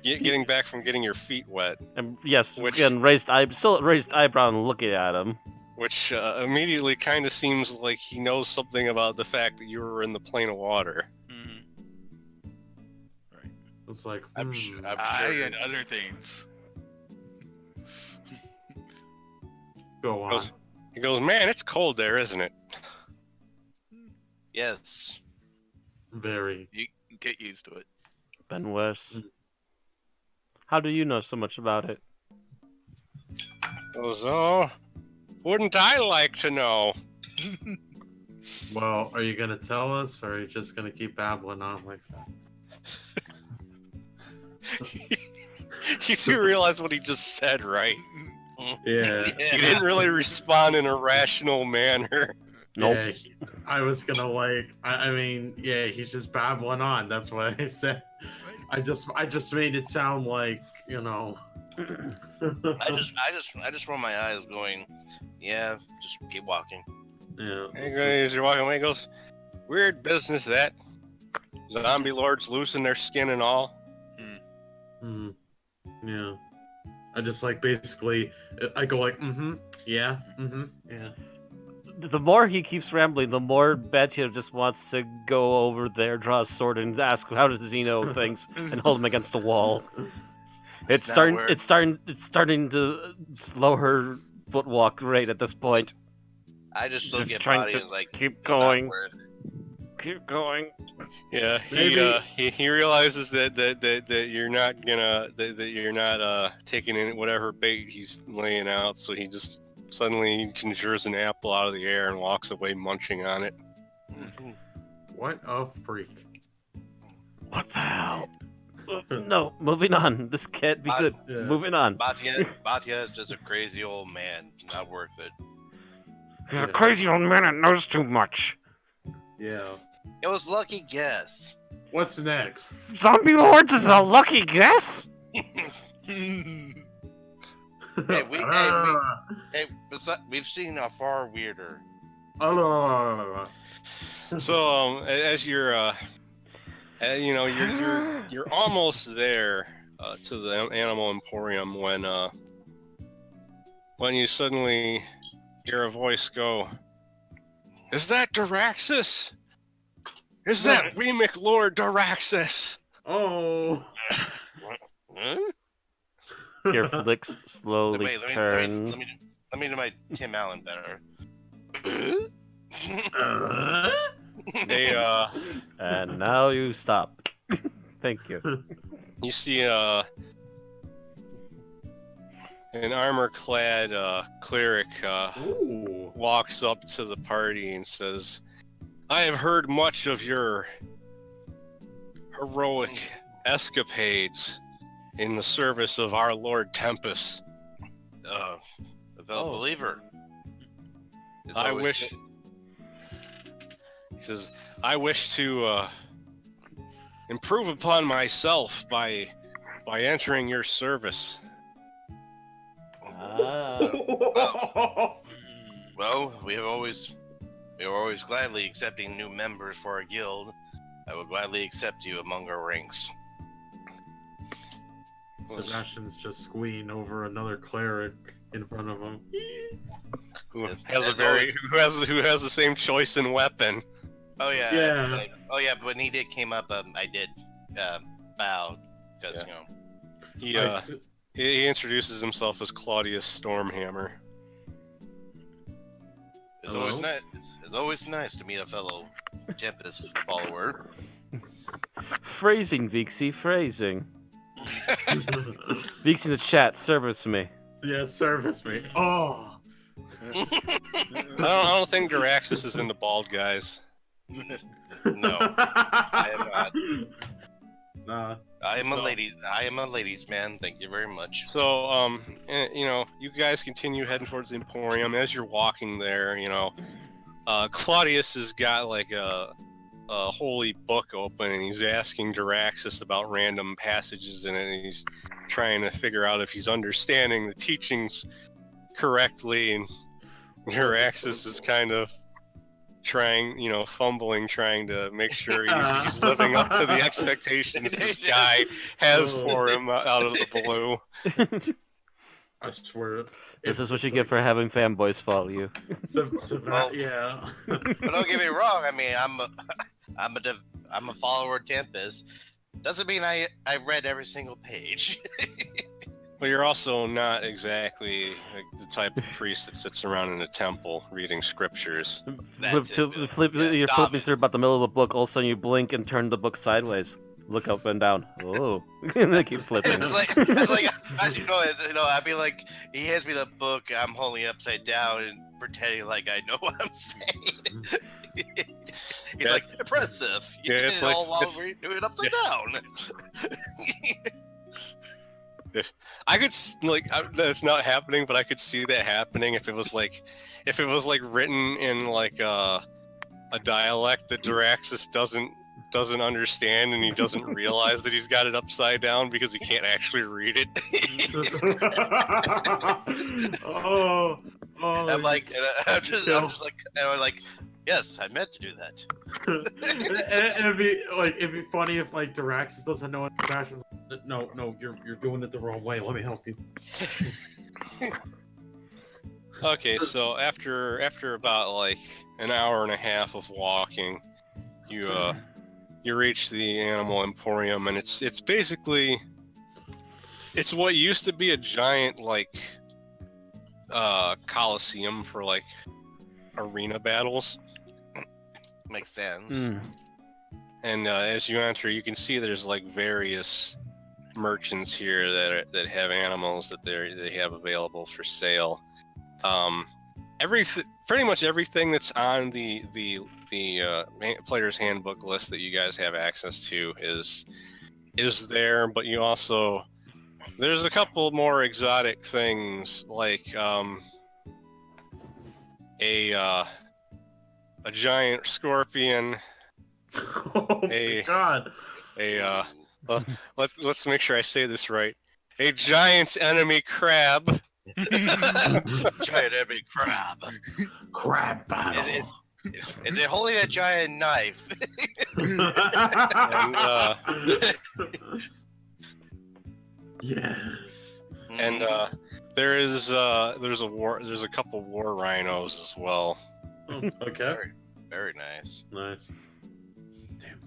getting back from getting your feet wet. and yes, again, raised eyebrow and looking at him. Which immediately kind of seems like he knows something about the fact that you were in the plane of water. Mm-hmm. Right. It's like, I'm sure. And other things. Go on. He goes, "Man, it's cold there, isn't it?" Yes. Very. You can get used to it. Ben West. How do you know so much about it? Goes, "Oh, wouldn't I like to know?" Well, are you gonna tell us, or are you just gonna keep babbling on like that? You do realize what he just said, right? Yeah. He didn't really respond in a rational manner. Nope. Yeah, I was gonna I mean, yeah, he's just babbling on. That's what I said. I just made it sound like, you know. I just roll my eyes, going, yeah, just keep walking. Yeah. As you're walking away, he goes, "Weird business that. Zombie lords losing their skin and all." Yeah. I just basically, I go like, yeah, yeah. The more he keeps rambling, the more Betty just wants to go over there, draw a sword, and ask, "How does he know things?" and hold him against a wall. It's starting to slow her footwalk rate at this point. I just look at trying Body to and like, keep it's not going. worth it. Keep going. Yeah, he realizes that you're not gonna that you're not taking in whatever bait he's laying out, so he just suddenly conjures an apple out of the air and walks away munching on it. What a freak. What the hell? No, moving on. This can't be good. Yeah. Moving on. Batia is just a crazy old man. Not worth it. He's a crazy old man that knows too much. Yeah. It was lucky guess. What's next? Zombie Lords is a lucky guess? We've seen a far weirder. So as you're you're almost there to the Animal Emporium when you suddenly hear a voice go, "Is that Daraxis? Is that Remake Lord Daraxis?" Oh. Huh? Your flicks slowly turn. Let me do my Tim Allen better. They And now you stop. Thank you. you see an armor-clad cleric walks up to the party and says, "I have heard much of your heroic escapades in the service of our Lord Tempest. A fellow believer. I wish." He says, "I wish to improve upon myself by entering your service." Well, we are always gladly accepting new members for our guild. I will gladly accept you among our ranks. Sebastian's just squeeing over another cleric in front of him. Who has the same choice in weapon. Oh yeah. Yeah. But when he came up, I did bow because he introduces himself as Claudius Stormhammer. It's always nice. It's always nice to meet a fellow Tempest follower. Phrasing, Vixie, phrasing. Vixie in the chat, service me. Yeah, service me. Oh. I don't think Daraxis is into bald guys. No, I am not. Nah. I am a ladies' man. Thank you very much. So, you guys continue heading towards the Emporium. As you're walking there, Claudius has got like a holy book open, and he's asking Daraxis about random passages in it, and he's trying to figure out if he's understanding the teachings correctly, and Daraxis is kind of fumbling, trying to make sure he's living up to the expectations this guy has for him out of the blue. I swear. This is what you get for having fanboys follow you. Yeah. But don't get me wrong. I mean, I'm a follower of Tempest. Doesn't mean I read every single page. But you're also not exactly like the type of priest that sits around in a temple reading scriptures. You're flipping through about the middle of the book, all of a sudden you blink and turn the book sideways. Look up and down. Oh, and they keep flipping. It's like I'd be like, he hands me the book, I'm holding it upside down and pretending like I know what I'm saying. He's like, impressive. You did it all while we're doing it upside down. I could that's not happening, but I could see that happening if it was like written in like a dialect that Daraxis doesn't understand, and he doesn't realize that he's got it upside down because he can't actually read it. I'm just like, yes, I meant to do that. And it'd be funny if like Daraxis doesn't know what Sebastian's. No, you're doing it the wrong way. Let me help you. Okay, so after about like an hour and a half of walking, you reach the Animal Emporium, and it's basically what used to be a giant like coliseum for like arena battles. Makes sense. Mm. And as you enter, you can see there's like various merchants here that have animals that they have available for sale. Pretty much everything that's on the player's handbook list that you guys have access to is there, but you also there's a couple more exotic things like a giant scorpion. Oh my god. Let's make sure I say this right. A giant enemy crab. Giant enemy crab. Crab battle. Is it holding a giant knife? And, yes. And there's a couple war rhinos as well. Oh, okay. Very, very nice. Nice. Damn.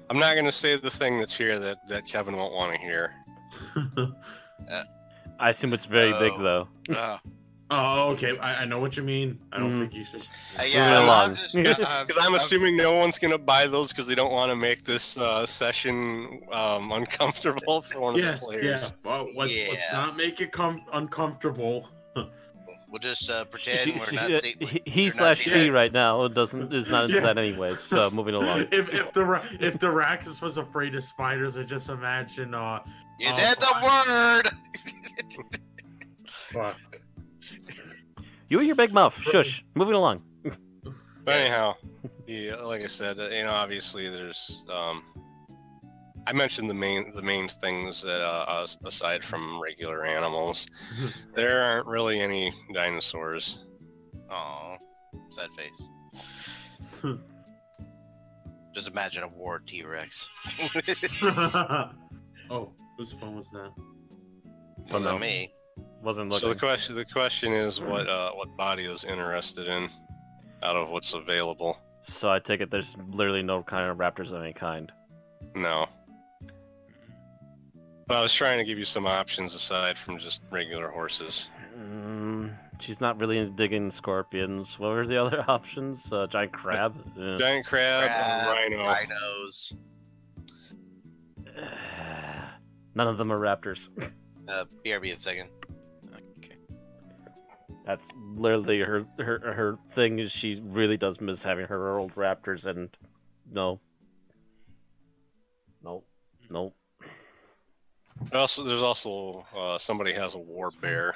I'm not gonna say the thing that's here that Kevin won't want to hear. I assume it's very big though. Oh, okay. I know what you mean. I don't think you should. Yeah, Because I'm assuming no one's gonna buy those because they don't want to make this session uncomfortable for one of the players. Yeah. Well, let's not make it uncomfortable. We'll just pretend we're not seeing. He/she right now is not into that anyways. So moving along. If the Rackus was afraid of spiders, I just imagine. You said the word. Fuck. You and your big mouth. Shush. Moving along. But anyhow, like I said, obviously there's. I mentioned the main things that aside from regular animals, there aren't really any dinosaurs. Oh, sad face. Just imagine a war T-Rex. Oh, whose phone was that? Wasn't me. Wasn't looking. So the question is what body is interested in out of what's available. So I take it there's literally no kind of raptors of any kind. No. But I was trying to give you some options aside from just regular horses. She's not really into digging scorpions. What were the other options? Giant crab? Giant crab and rhino. Rhinos. None of them are raptors. BRB a second. Okay. That's literally her thing. Is she really does miss having her old raptors, and no. There's also somebody has a war bear.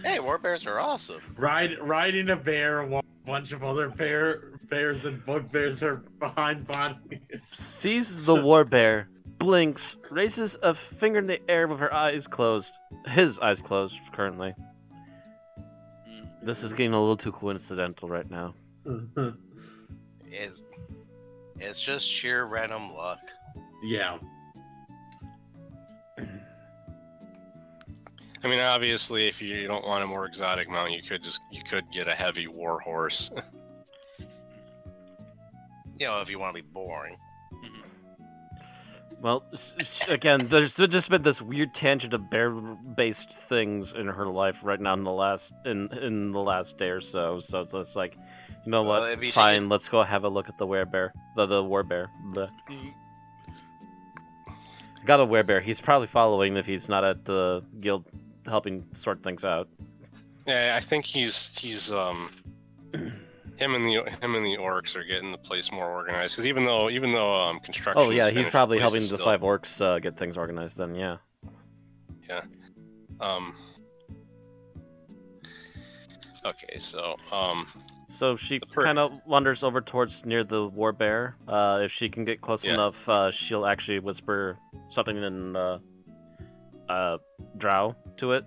Hey, war bears are awesome. Riding a bear while a bunch of other bears and bugbears are behind body. Sees the war bear, blinks, raises a finger in the air with her eyes closed. His eyes closed currently. This is getting a little too coincidental right now. It's just sheer random luck. Yeah. I mean, obviously, if you don't want a more exotic mount, you could get a heavy war horse. If you want to be boring. Well, again, there's just been this weird tangent of bear-based things in her life right now in the last day or so. So it's like, you know what? Fine, let's go have a look at the werebear, the war bear. Got a werebear. He's probably following if he's not at the guild helping sort things out. Yeah, I think he's him and the orcs are getting the place more organized. Because even though construction. Oh yeah, he's probably helping the 5 orcs get things organized. Then yeah. Yeah. Okay, so So she kind of wanders over towards near the war bear. If she can get close enough, she'll actually whisper something in Drow to it.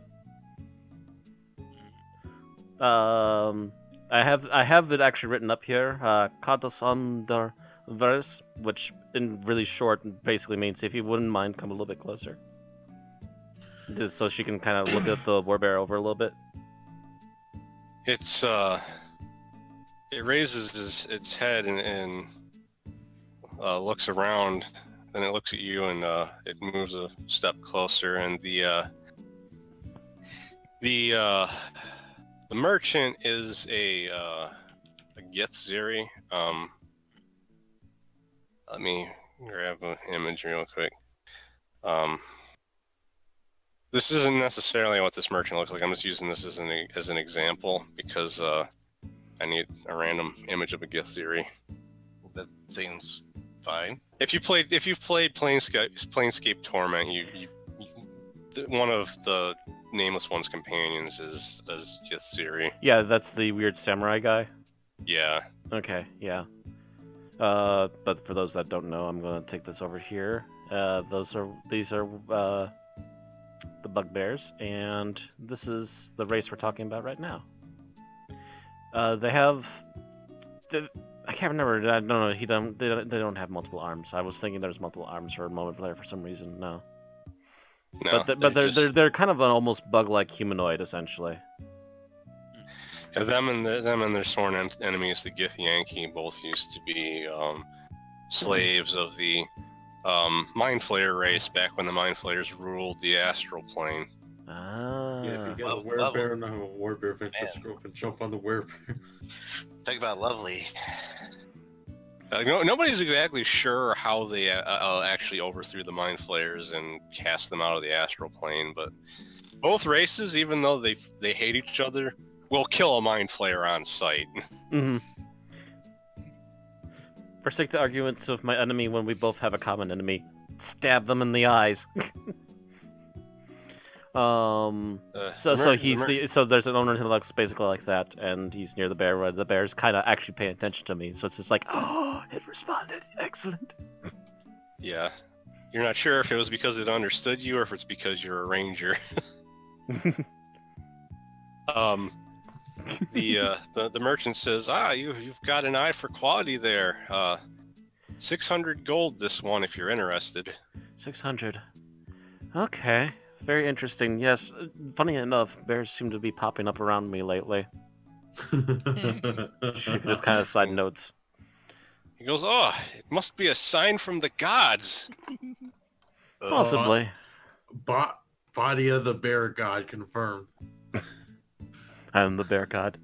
I have it actually written up here. Kados on the verse, which in really short basically means if you wouldn't mind, come a little bit closer. Just so she can kind of look at the war bear over a little bit. It raises its head and looks around, then it looks at you and it moves a step closer, and the merchant is a Githziri. Let me grab an image real quick. This isn't necessarily what this merchant looks like. I'm just using this as an example because I need a random image of a Githziri. That seems fine. If you've played Planescape Torment, you one of the Nameless One's companions is Ythiri. Yeah, that's the weird samurai guy. Yeah. Okay, yeah. But for those that don't know, I'm gonna take this over here. These are the bugbears, and this is the race we're talking about right now. They have. I can't remember. I don't know. They don't have multiple arms. I was thinking there's multiple arms for a moment there for some reason. No. No. But they're kind of an almost bug-like humanoid essentially. Yeah, them and their sworn enemies, the Githyanki, both used to be slaves of the Mind Flayer race back when the Mind Flayers ruled the astral plane. Ah. Yeah, if you get a werebear and have a werebear venture scope and jump on the werebear. Talk about lovely. Nobody's exactly sure how they actually overthrew the Mind Flayers and cast them out of the astral plane, but both races, even though they hate each other, will kill a Mind Flayer on sight. Mm-hmm. Forsake the arguments of my enemy when we both have a common enemy. Stab them in the eyes. So there's an owner who looks basically like that, and he's near the bear, where the bear's kind of actually paying attention to me. So it's just like, oh, it responded. Excellent. Yeah. You're not sure if it was because it understood you or if it's because you're a ranger. The merchant says, you've got an eye for quality there. 600 gold this one if you're interested. 600. Okay. Very interesting. Yes. Funny enough, bears seem to be popping up around me lately. Just kind of side notes. He goes, it must be a sign from the gods. Possibly. Body of the bear god confirmed. I'm the bear god.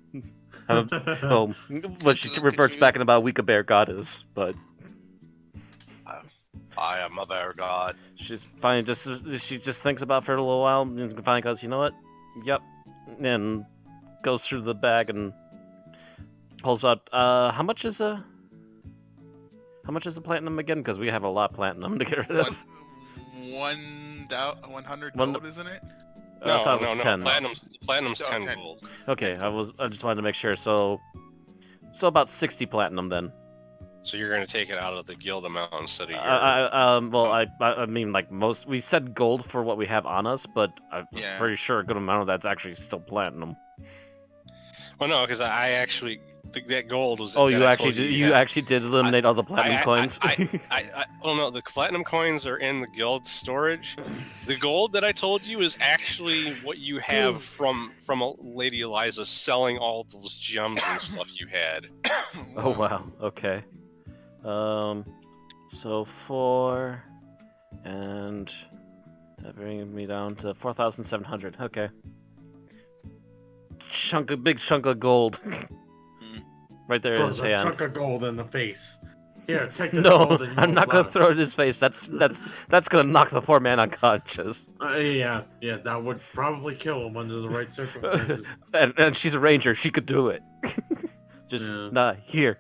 But she reverts back in about a week a bear god is, but I am a bear god. She's finally she just thinks about it for a little while and finally goes, you know what? Yep. And goes through the bag and pulls out how much is a platinum again? Because we have a lot of platinum to get rid of. 100 gold, isn't it? No. 10. Platinum's 10 gold. Okay, I just wanted to make sure. So about 60 platinum then. So you're going to take it out of the guild amount instead of your... I mean, like most... We said gold for what we have on us, but I'm pretty sure a good amount of that's actually still platinum. Well, no, because I actually... That gold was... Oh, you actually did eliminate all the platinum coins? Oh, no, the platinum coins are in the guild storage. The gold that I told you is actually what you have from Lady Eliza selling all those gems and stuff you had. Oh, wow. Okay. So 4, and that brings me down to 4,700. Okay. Big chunk of gold. Right there in his hand. Chunk of gold in the face. Here, take this no, gold and I'm not gonna throw it in his face. That's gonna knock the poor man unconscious. Yeah, that would probably kill him under the right circumstances. and she's a ranger. She could do it. Just not here.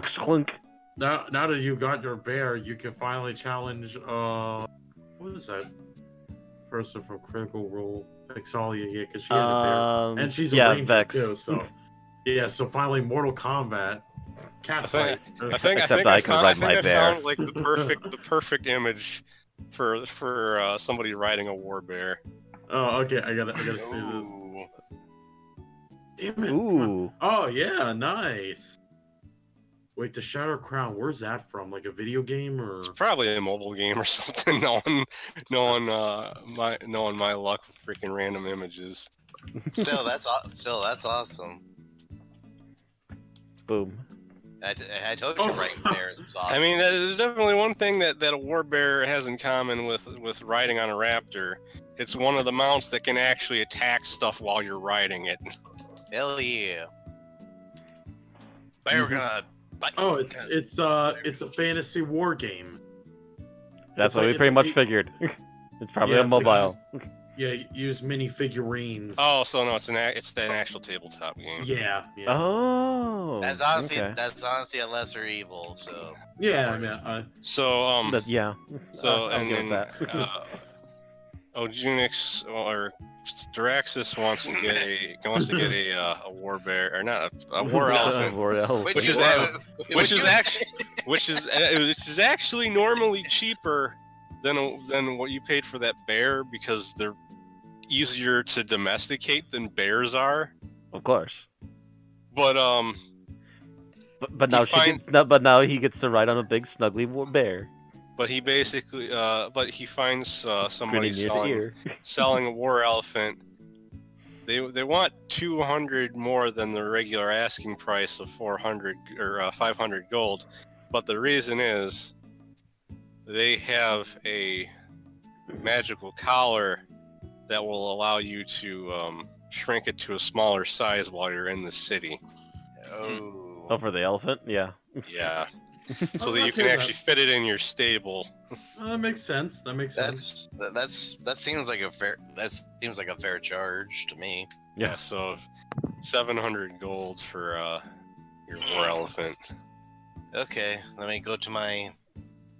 Clunk. Now that you got your bear, you can finally challenge. What is that person from Critical Role? Vexalia, yeah, because she had a bear, and she's a ranger Vex. too. So so finally, Mortal Kombat. Cat fight. I think I found like the perfect image for somebody riding a war bear. Oh, okay. I gotta see this. Damn it! Ooh. Oh yeah, nice. Wait, the Shadow Crown. Where's that from? Like a video game or? It's probably a mobile game or something. Knowing my luck with freaking random images. Still, that's awesome. Boom. I told you right there. Awesome. I mean, there's definitely one thing that a war bear has in common with riding on a raptor. It's one of the mounts that can actually attack stuff while you're riding it. Hell yeah! Bear gonna. Oh, it's a fantasy war game. That's what we pretty much figured. It's probably a mobile. Use mini figurines. Oh, so no, it's an actual tabletop game. Yeah. Oh. That's honestly a lesser evil. So. Yeah, I mean. So yeah. So and then Ojunix or Draxus wants to get a war bear or not a war elephant, which is actually normally cheaper than what you paid for that bear because they're easier to domesticate than bears are. Of course. But now he gets to ride on a big snuggly bear. But he basically he finds somebody selling a war elephant. They want 200 more than the regular asking price of 400 or 500 gold, but the reason is they have a magical collar that will allow you to shrink it to a smaller size while you're in the city. Oh, for the elephant? Yeah. Yeah. So that you can actually fit it in your stable. That makes sense. That seems like a fair charge to me. Yeah. So 700 gold for your war elephant. Okay, let me go to my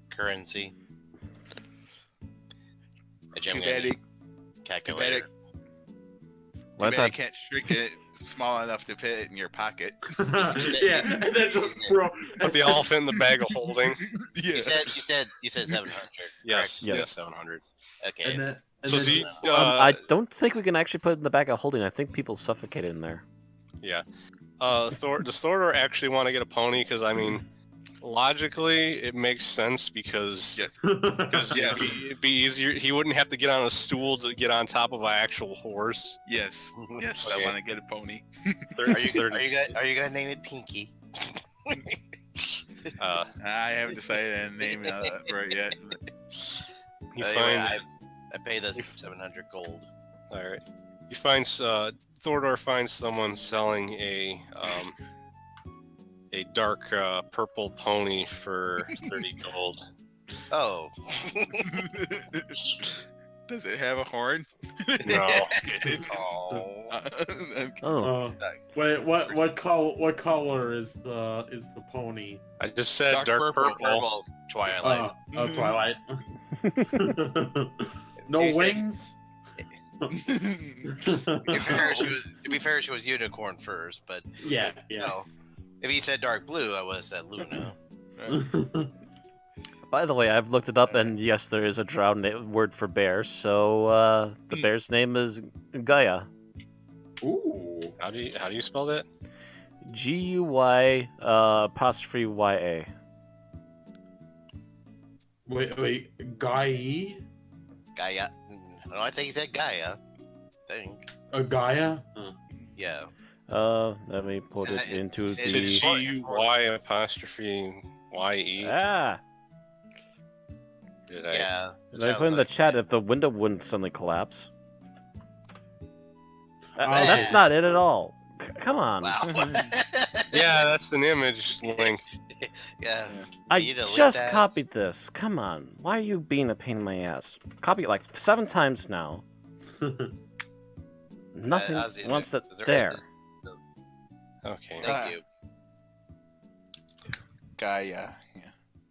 currency. Calculator. Too bad I can't shrink it small enough to fit it in your pocket. Yeah, and then just put the elephant in the bag of holding. Yeah. You said 700. Yes, 700. Okay. I don't think we can actually put it in the bag of holding. I think people suffocate in there. Yeah. Does Thordor actually want to get a pony? Because I mean, logically, it makes sense because it'd be easier. He wouldn't have to get on a stool to get on top of an actual horse. Yes, okay. I want to get a pony. Are you gonna name it Pinky? I haven't decided on a name for it yet. I pay this 700 gold. All right. He finds Thordor finds someone selling a dark purple pony for 30 gold. Oh. Does it have a horn? No. Wait, what color is the pony? I just said dark purple. Twilight. Twilight. No wings? To be fair, she was unicorn first, but yeah. You know, if he said dark blue, I would have said Luna. By the way, I've looked it up, and yes, there is a drow word for bear. So the bear's name is Gaia. Ooh. How do you spell that? Guy apostrophe ya. Wait, Gaia? Gaia. No, I think he said Gaia. I think. Gaia? Yeah. Let me put it into the. G-U-Y apostrophe Y-E. Ah. Did I? Yeah. Did I put in the chat if the window wouldn't suddenly collapse? That's not it at all. Come on. Wow. Yeah, that's an image link. Yeah. I just copied this. Come on. Why are you being a pain in my ass? Copy it like 7 times now. Nothing wants it there. Okay. Thank you. Gaia.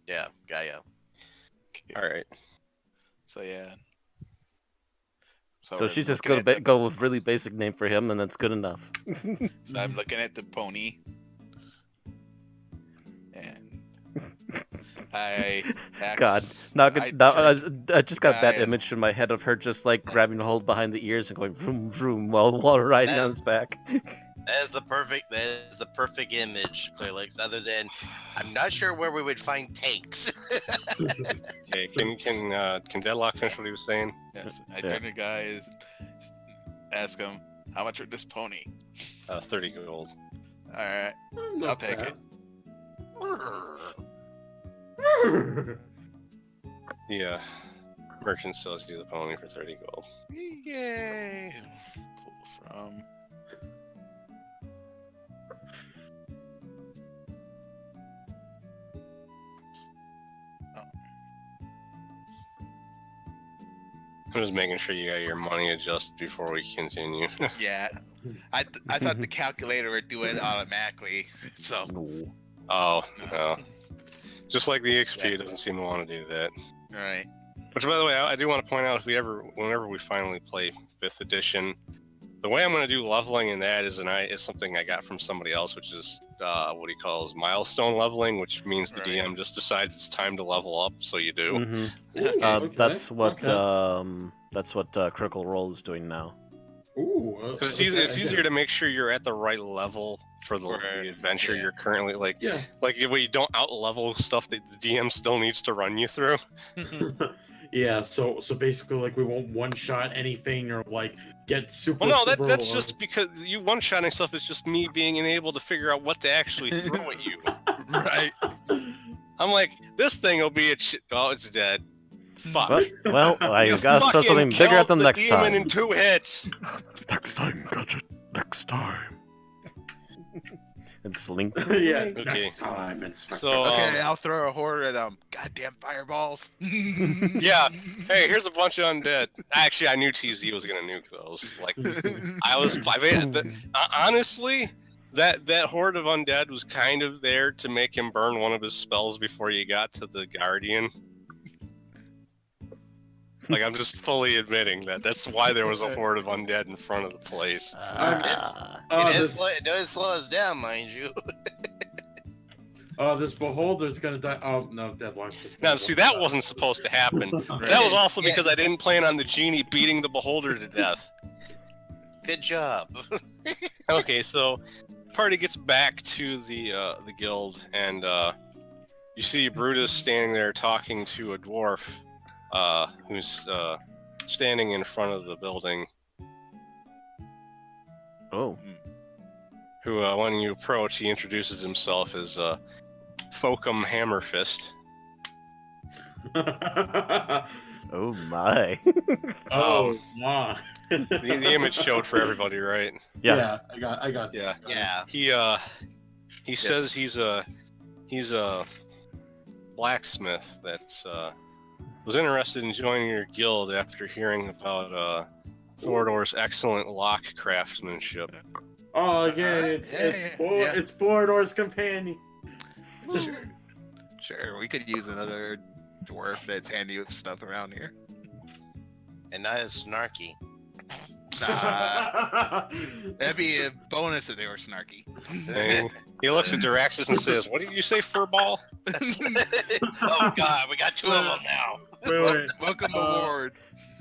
Yeah, Gaia. All right. So yeah. So she's just gonna go with really basic name for him, and that's good enough. So I'm looking at the pony, and I just got that image in my head of her just like grabbing a hold behind the ears and going vroom vroom while riding on his back. That is the perfect image, Clearlix. Other than, I'm not sure where we would find tanks. Okay, can Deadlock finish what he was saying? Yes, I turn to guys, ask him how much for this pony. 30 gold. All right, I'll take it. Yeah, merchant sells you the pony for 30 gold. Yay! Pull from. I'm just making sure you got your money adjusted before we continue. Yeah, I thought the calculator would do it automatically. So. Oh no. Just like the XP doesn't seem to want to do that. All right. Which, by the way, I do want to point out, whenever we finally play 5th edition, the way I'm going to do leveling in that is something I got from somebody else, which is what he calls milestone leveling, which means the DM just decides it's time to level up, so you do. Mm-hmm. Okay. That's what Critical Role is doing now. Ooh, because it's easier to make sure you're at the right level for the adventure you're currently like when you don't out level stuff that the DM still needs to run you through. Yeah, so basically, like, we won't one-shot anything or like get super. Well, no, that's just because you one-shotting stuff is just me being unable to figure out what to actually throw at you. Right. I'm like, this thing will be oh, it's dead. Fuck. Well, I gotta start something bigger at them next time. In 2 hits. Next time, Gadget. Next time. It's Link. Okay. Next time, Inspector. So, Okay, I'll throw a horde at goddamn fireballs. Yeah. Hey, here's a bunch of undead. Actually, I knew TZ was gonna nuke those. Like, honestly, that horde of undead was kind of there to make him burn one of his spells before you got to the Guardian. Like, I'm just fully admitting that. That's why there was a horde of undead in front of the place. It does slow us down, mind you. This beholder's gonna die. Oh no, Deadlock. Now, see, that wasn't supposed to happen. That was also because I didn't plan on the genie beating the beholder to death. Good job. Okay, so party gets back to the guild, and you see Brutus standing there talking to a dwarf. Who's standing in front of the building. Oh. Who, when you approach, he introduces himself as Fokum Hammerfist. Oh my. Oh my. The image showed for everybody, right? Yeah. I got. Yeah. He says he's a blacksmith that's was interested in joining your guild after hearing about Thordor's excellent lock craftsmanship. Oh, again, it's Borodor's companion. Sure. We could use another dwarf that's handy with stuff around here. And not as snarky. That'd be a bonus if they were snarky. And he looks at Diraxis and says, "What did you say, furball?" Oh God, we got 2 of them now. Wait. Welcome aboard.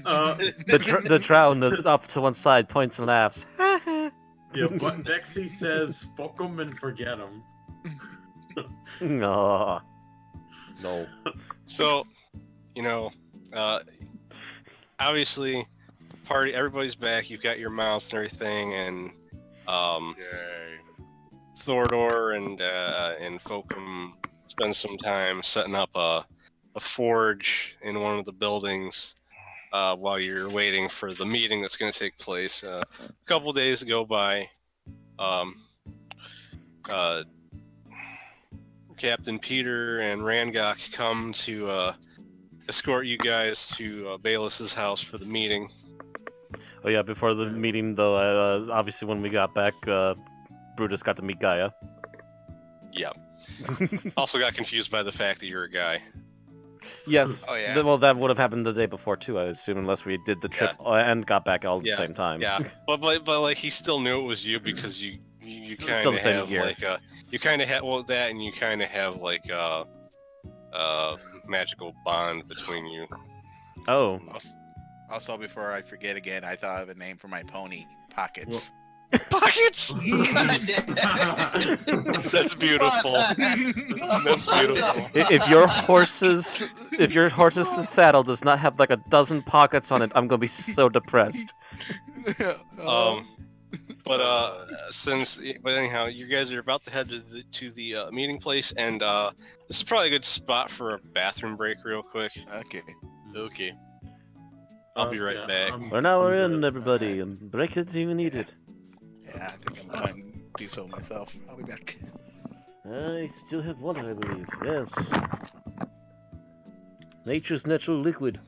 The drow up to one side points and laughs. Yeah, but Dexy says, "Fuck 'em and forget 'em." No. So, obviously, party, everybody's back. You've got your mounts and everything, and Thordor and Fokum spend some time setting up a forge in one of the buildings while you're waiting for the meeting that's going to take place. A couple days go by. Captain Peter and Rangok come to escort you guys to Baelis's house for the meeting. Oh yeah, before the meeting though, obviously when we got back, Brutus got to meet Gaia. Yeah. Also got confused by the fact that you're a guy. Yes. Oh yeah. Well, that would have happened the day before too, I assume, unless we did the trip and got back all at the same time. Yeah, but like he still knew it was you because you kind of have gear. like you kind of have that, and you kind of have like a magical bond between you. Oh. Also, before I forget again, I thought of a name for my pony, Pockets. Pockets. That's beautiful. That's beautiful. If your horse's saddle does not have like a dozen pockets on it, I'm gonna be so depressed. But anyhow, you guys are about to head to the meeting place, and this is probably a good spot for a bathroom break, real quick. Okay. I'll be right back. We're in, everybody, and break it if you need it. Yeah, I think I'm going to do so myself. I'll be back. I still have water, I believe. Yes. Nature's natural liquid.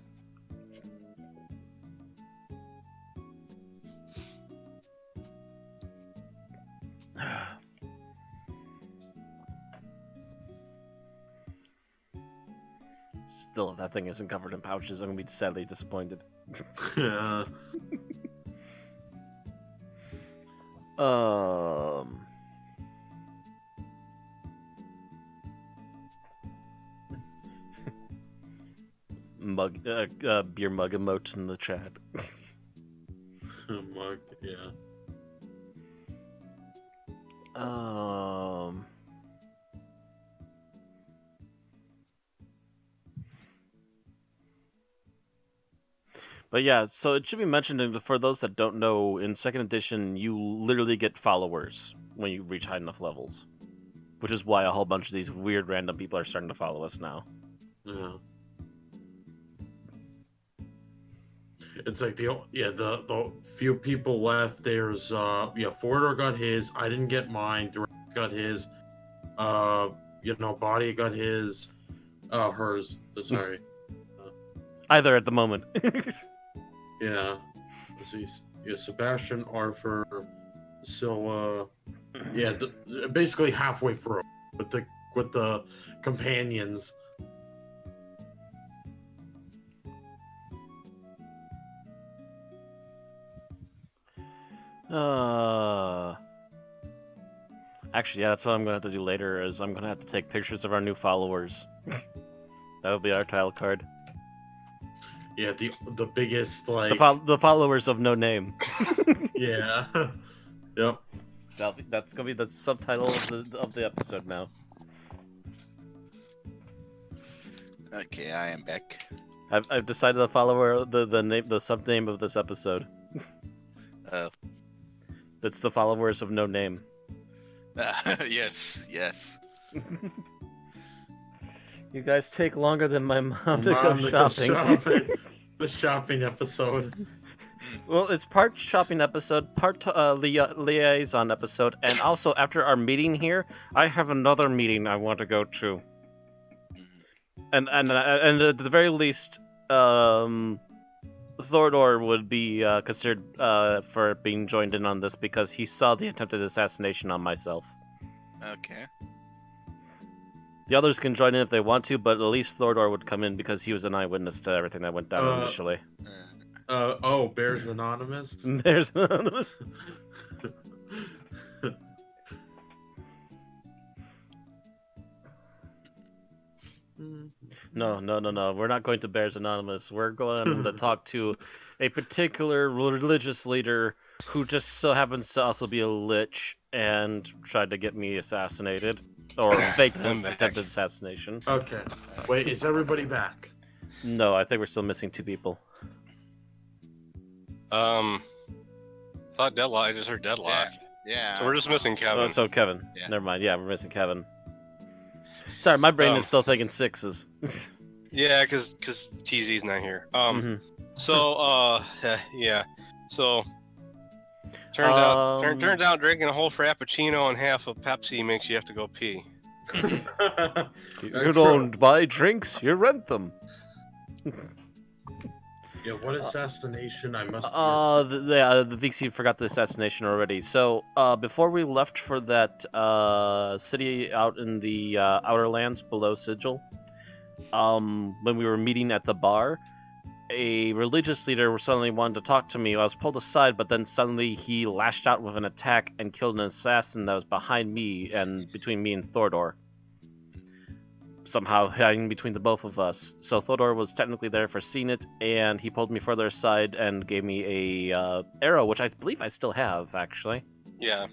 Still have that thing isn't covered in pouches. I'm gonna be sadly disappointed. Yeah. Beer mug emote in the chat. Mug, yeah. But yeah, so it should be mentioned for those that don't know, in second edition, you literally get followers when you reach high enough levels, which is why a whole bunch of these weird random people are starting to follow us now. Yeah. It's like the few people left. There's Fordor got his. I didn't get mine. Durant got his. Body got his. Hers. Sorry. Either at the moment. Yeah. Sebastian, Arthur, Scylla. Yeah, basically halfway through with the companions. Actually, yeah, that's what I'm gonna have to do later. Is I'm gonna have to take pictures of our new followers. That'll be our title card. Yeah, the biggest like the followers of no name. Yeah. Yep. That's gonna be the subtitle of the episode now. Okay, I am back. I've decided the follower the sub name of this episode. Oh. It's the followers of no name. Yes. You guys take longer than my mom to go shopping. The shopping episode. Well, it's part shopping episode, part liaison episode, and also after our meeting here, I have another meeting I want to go to. And at the very least, Thordor would be considered for being joined in on this because he saw the attempted assassination on myself. Okay. The others can join in if they want to, but at least Thordor would come in because he was an eyewitness to everything that went down initially. Bears Anonymous? Bears Anonymous? No. We're not going to Bears Anonymous. We're going to talk to a particular religious leader who just so happens to also be a lich and tried to get me assassinated. Or faked an attempted assassination. Okay. Wait, is everybody back? No, I think we're still missing 2 people. Thought Deadlock. I just heard Deadlock. Yeah. So we're just missing Kevin. Oh, so Kevin. Yeah. Never mind. Yeah, we're missing Kevin. Sorry, my brain is still thinking 6s. Yeah, because TZ's not here. So, yeah. So, turns out drinking a whole Frappuccino and half a Pepsi makes you have to go pee. You don't buy drinks, you rent them. Yeah, what assassination? I must. The Vixie forgot the assassination already. So, before we left for that city out in the Outer Lands below Sigil, when we were meeting at the bar, a religious leader suddenly wanted to talk to me. I was pulled aside, but then suddenly he lashed out with an attack and killed an assassin that was behind me and between me and Thordor. Somehow hiding between the both of us. So Thordor was technically there for seeing it, and he pulled me further aside and gave me a arrow, which I believe I still have, actually. Yeah.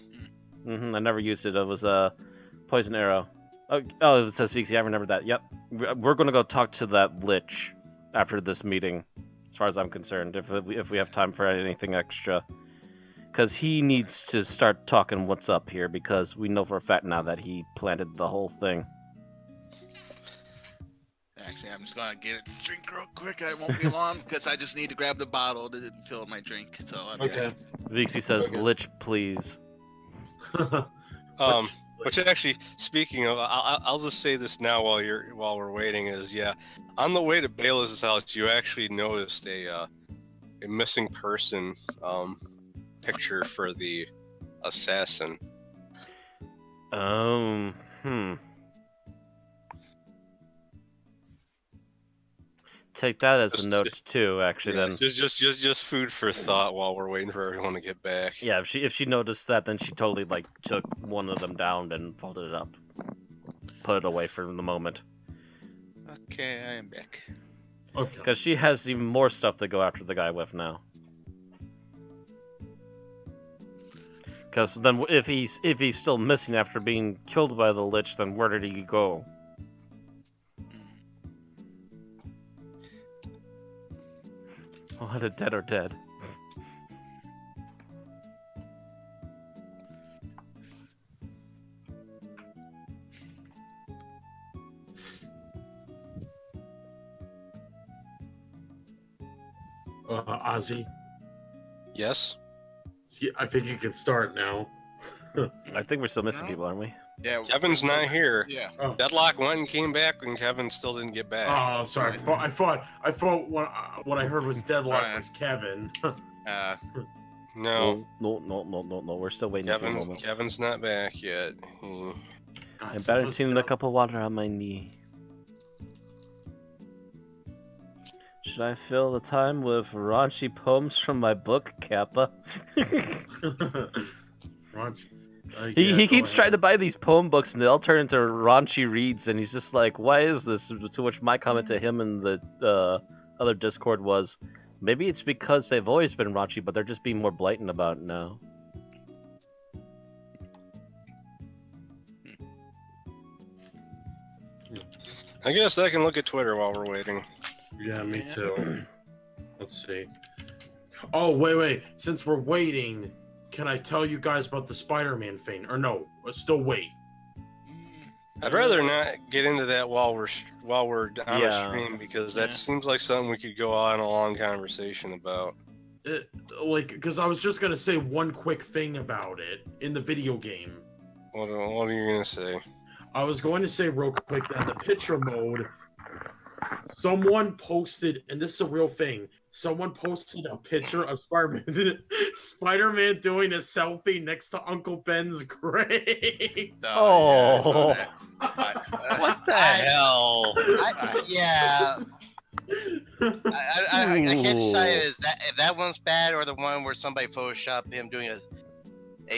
I never used it. It was a poison arrow. Oh, it says Vixie. I remember that. Yep. We're going to go talk to that lich after this meeting, as far as I'm concerned, if we have time for anything extra. Because he needs to start talking what's up here, because we know for a fact now that he planted the whole thing. Actually, I'm just gonna get a drink real quick. I won't be long because I just need to grab the bottle to fill my drink. So I'm okay. Vixie says, "Lich, please." Which actually, speaking of, I'll just say this now while we're waiting is on the way to Bayless's house, you actually noticed a missing person picture for the assassin. take that as a note too. Actually, then just food for thought while we're waiting for everyone to get back. yeah, if she noticed that, then she totally like took one of them down and folded it up, put it away for the moment. Okay, I am back. Okay. Because she has even more stuff to go after the guy with now. Because then, if he's still missing after being killed by the Lich, then where did he go? Oh, either dead or dead. Ozzie. Yes. Yeah, I think you can start now. I think we're still missing people, aren't we? Yeah. Kevin's not here. Yeah. Oh. Deadlock went and came back, and Kevin still didn't get back. Oh, sorry. I thought what I heard was Deadlock was Kevin. No. No. We're still waiting a few moments. Kevin's not back yet. I'm balancing a cup of water on my knee. Should I fill the time with raunchy poems from my book, Kappa? He keeps trying to buy these poem books, and they all turn into raunchy reads, and he's just like, why is this? To which my comment to him in the other Discord was, maybe it's because they've always been raunchy, but they're just being more blatant about it now. I guess I can look at Twitter while we're waiting. Yeah, me too. Let's see. Oh, wait. Since we're waiting, can I tell you guys about the Spider-Man thing? Or no, still wait. I'd rather not get into that while we're on a stream, because that seems like something we could go on a long conversation about. Because I was just gonna say one quick thing about it in the video game. What are you gonna say? I was going to say real quick that in the picture mode, someone posted, and this is a real thing, someone posted a picture of Spider-Man doing a selfie next to Uncle Ben's grave. Oh. What the hell? I can't decide if that one's bad or the one where somebody photoshopped him doing a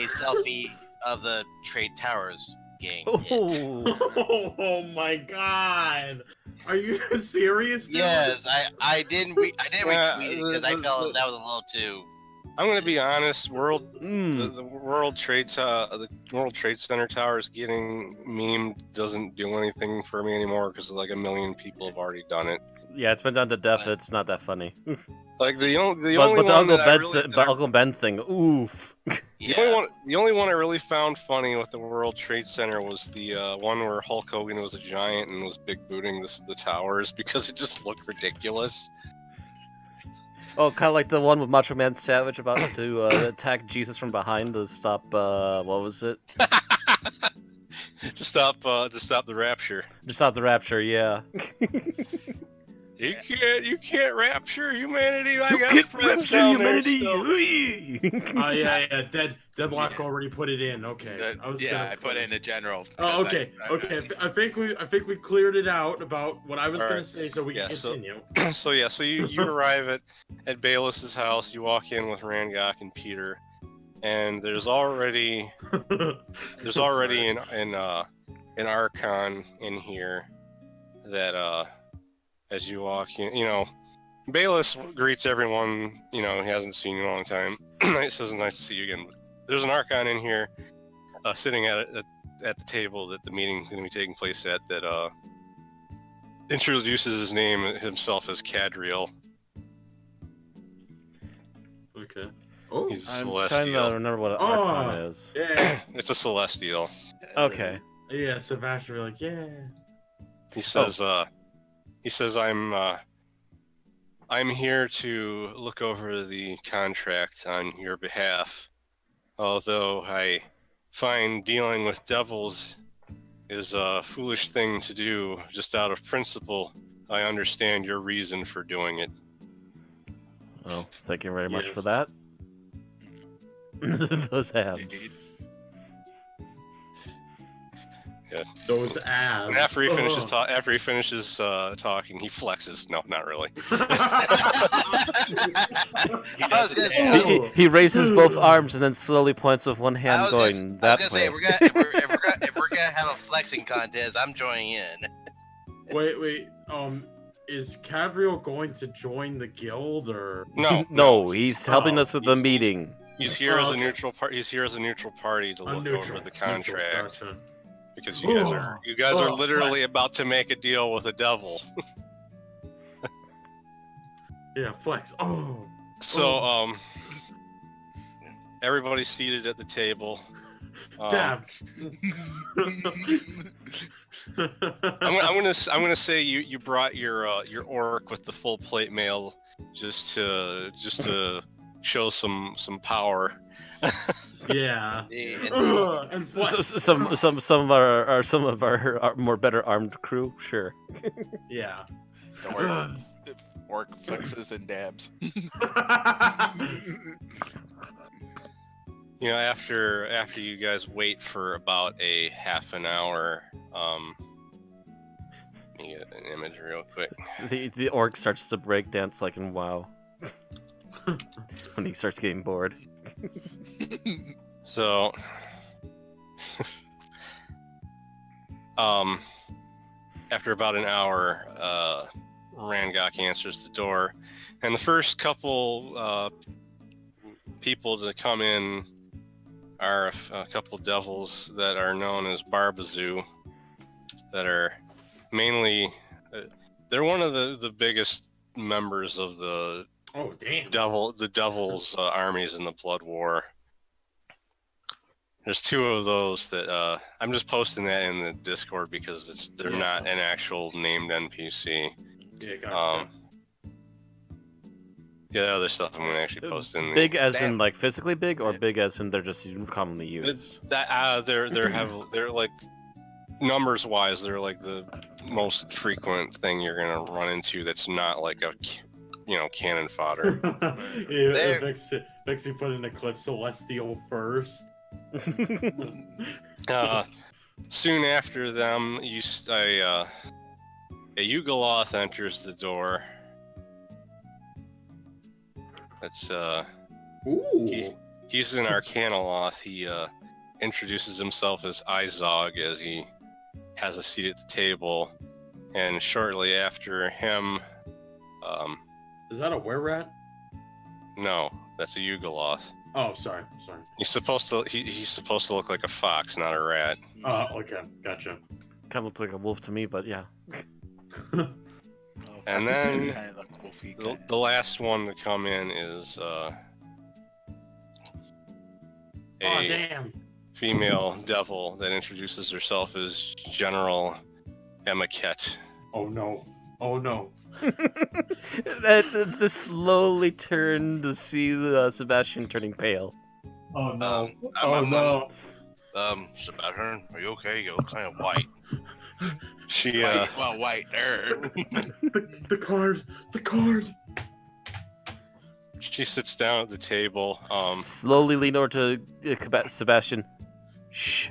selfie of the Trade Towers game. Oh my god! Are you serious? Dude? Yes, I didn't retweet it because I felt that was a little too. I'm gonna be honest. The World Trade Center towers getting memed doesn't do anything for me anymore because like 1 million people have already done it. Yeah, it's been done to death. It's not that funny. Like the only one Uncle Ben thing. Oof. The only one I really found funny with the World Trade Center was the one where Hulk Hogan was a giant and was big booting the towers because it just looked ridiculous. Oh, kind of like the one with Macho Man Savage about to attack Jesus from behind to stop. What was it? to stop the rapture. To stop the rapture, yeah. You can't rapture humanity. I got friends down there still. Yeah. Deadlock already put it in. Okay. I put it in the general. Oh, okay. I think we cleared it out about what I was gonna say, so we can continue. So you arrive at Baelis's house. You walk in with Rangok and Peter, and there's already an Archon in here that as you walk in, Baelis greets everyone, he hasn't seen you in a long time. He says, nice to see you again. But there's an Archon in here sitting at the table that the meeting's going to be taking place at that introduces his name himself as Cadriel. Okay. Oh, he's a I'm Celestial. trying to remember what an Archon is. Yeah. It's a Celestial. Okay. Yeah, Sebastian will be like, yeah. He says, I'm here to look over the contract on your behalf. Although I find dealing with devils is a foolish thing to do just out of principle, I understand your reason for doing it. Oh, thank you very much for that. Those hands. Yeah. Those abs. And after he finishes talking, he flexes. No, not really. He raises both arms and then slowly points with one hand, going that way. I was gonna say, if we're gonna have a flexing contest, I'm joining in. Wait. Is Cadriel going to join the guild or? No, he's helping us with the meeting. He's here as a neutral party. He's here as a neutral party to look over the contract. Gotcha. Because you guys are literally about to make a deal with a devil. Yeah, flex. So everybody's seated at the table. Damn. I'm gonna say you brought your orc with the full plate mail just to show some power. Yeah. And some of our more better armed crew, sure. Yeah. Don't worry. Orc flexes and dabs. You know, after you guys wait for about a half an hour, let me get an image real quick. The orc starts to break dance like in WoW. When he starts getting bored. So, after about an hour, Rangok answers the door, and the first couple people to come in are a couple devils that are known as Barbazoo, that are mainly they're one of the biggest members of the devil's armies in the Blood War. There's two of those that I'm just posting that in the Discord because they're not an actual named NPC. Yeah, gotcha. Yeah, the other stuff I'm gonna actually post in. Big as in like physically big, or big as in they're just commonly used. They're like numbers wise, they're like the most frequent thing you're gonna run into. That's not like a cannon fodder. Vexy put in a clip Celestial first. Soon after them, a Yugoloth enters the door. That's he's an Arcanoloth. He introduces himself as Izog as he has a seat at the table, and shortly after him, is that a were-rat? No, that's a Yugoloth. Oh, sorry. He's supposed to look like a fox, not a rat. Oh, okay, gotcha. Kind of looks like a wolf to me, but yeah. And then the last one to come in is a female devil that introduces herself as General Emaket. Oh no. That just slowly turned to see Sebastian turning pale. Oh no. Sebastian, are you okay? You look kind of white. She white nerd. The card. She sits down at the table. Slowly lean over to Sebastian. Shh.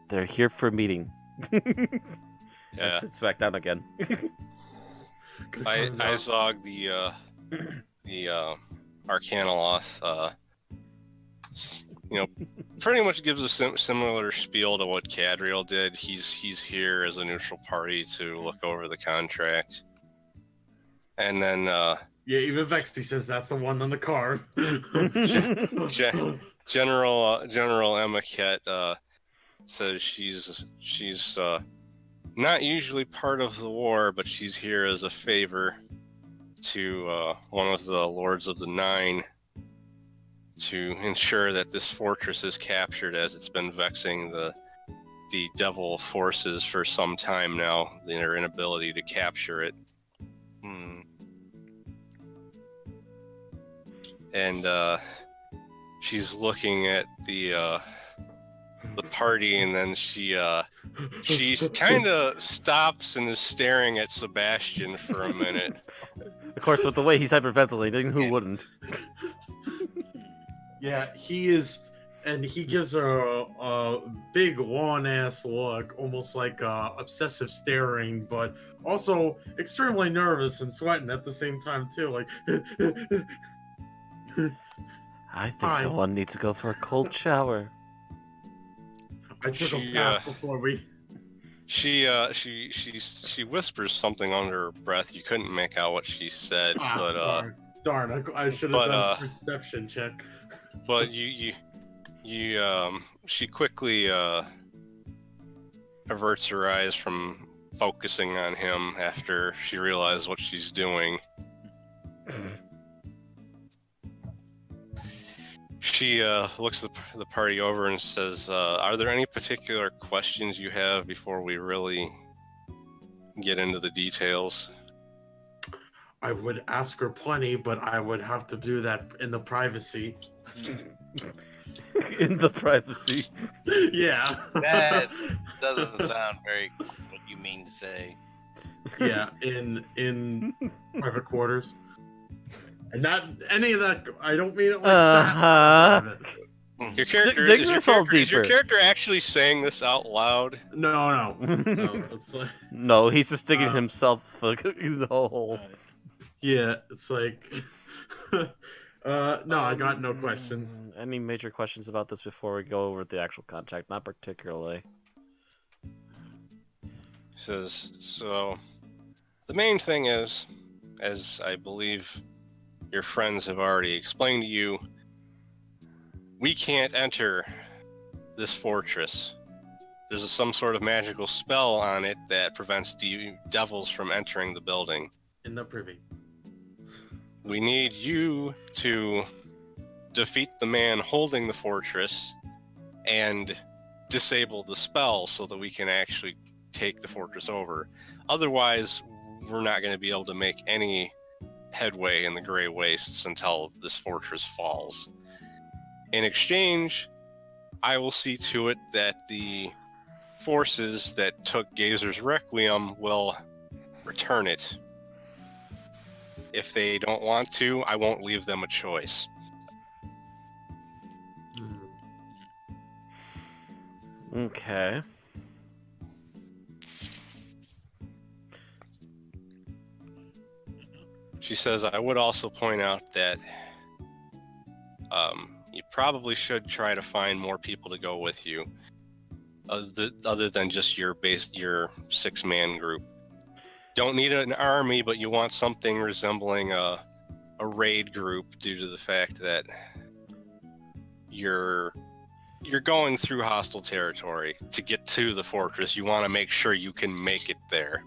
They're here for a meeting. Yeah. Sits back down again. Izog, the Arcanoloth, pretty much gives a similar spiel to what Cadriel did. He's here as a neutral party to look over the contract, and then even Vexy says that's the one on the card. General Emaket says she's not usually part of the war, but she's here as a favor to one of the Lords of the Nine to ensure that this fortress is captured, as it's been vexing the devil forces for some time now, their inability to capture it. And she's looking at the party, and then she kind of stops and is staring at Sebastian for a minute. Of course, with the way he's hyperventilating, who wouldn't? Yeah, he is and he gives her a big long ass look, almost like obsessive staring, but also extremely nervous and sweating at the same time too. Like, I think Hi. someone needs to go for a cold shower. I took a bath before we. She whispers something under her breath. You couldn't make out what she said, but darn, I should have done a perception check. But she quickly averts her eyes from focusing on him after she realizes what she's doing. She looks the party over and says, are there any particular questions you have before we really get into the details? I would ask her plenty, but I would have to do that in the privacy. In the privacy. Yeah. That doesn't sound very what you mean to say. Yeah, in private quarters. And not any of that. I don't mean it like that. Your character is your character actually saying this out loud? No. It's like, no, he's just digging himself for the hole. Yeah, it's like. No, I got no questions. Any major questions about this before we go over the actual contract? Not particularly. He says, so the main thing is, as I believe your friends have already explained to you, we can't enter this fortress. There's some sort of magical spell on it that prevents devils from entering the building. In the privy. We need you to defeat the man holding the fortress and disable the spell so that we can actually take the fortress over. Otherwise, we're not going to be able to make any headway in the Grey Wastes until this fortress falls. In exchange, I will see to it that the forces that took Gazer's Requiem will return it. If they don't want to, I won't leave them a choice. Okay. She says, I would also point out that you probably should try to find more people to go with you, other than just your 6-man group. Don't need an army, but you want something resembling a raid group due to the fact that you're going through hostile territory. To get to the fortress, you want to make sure you can make it there.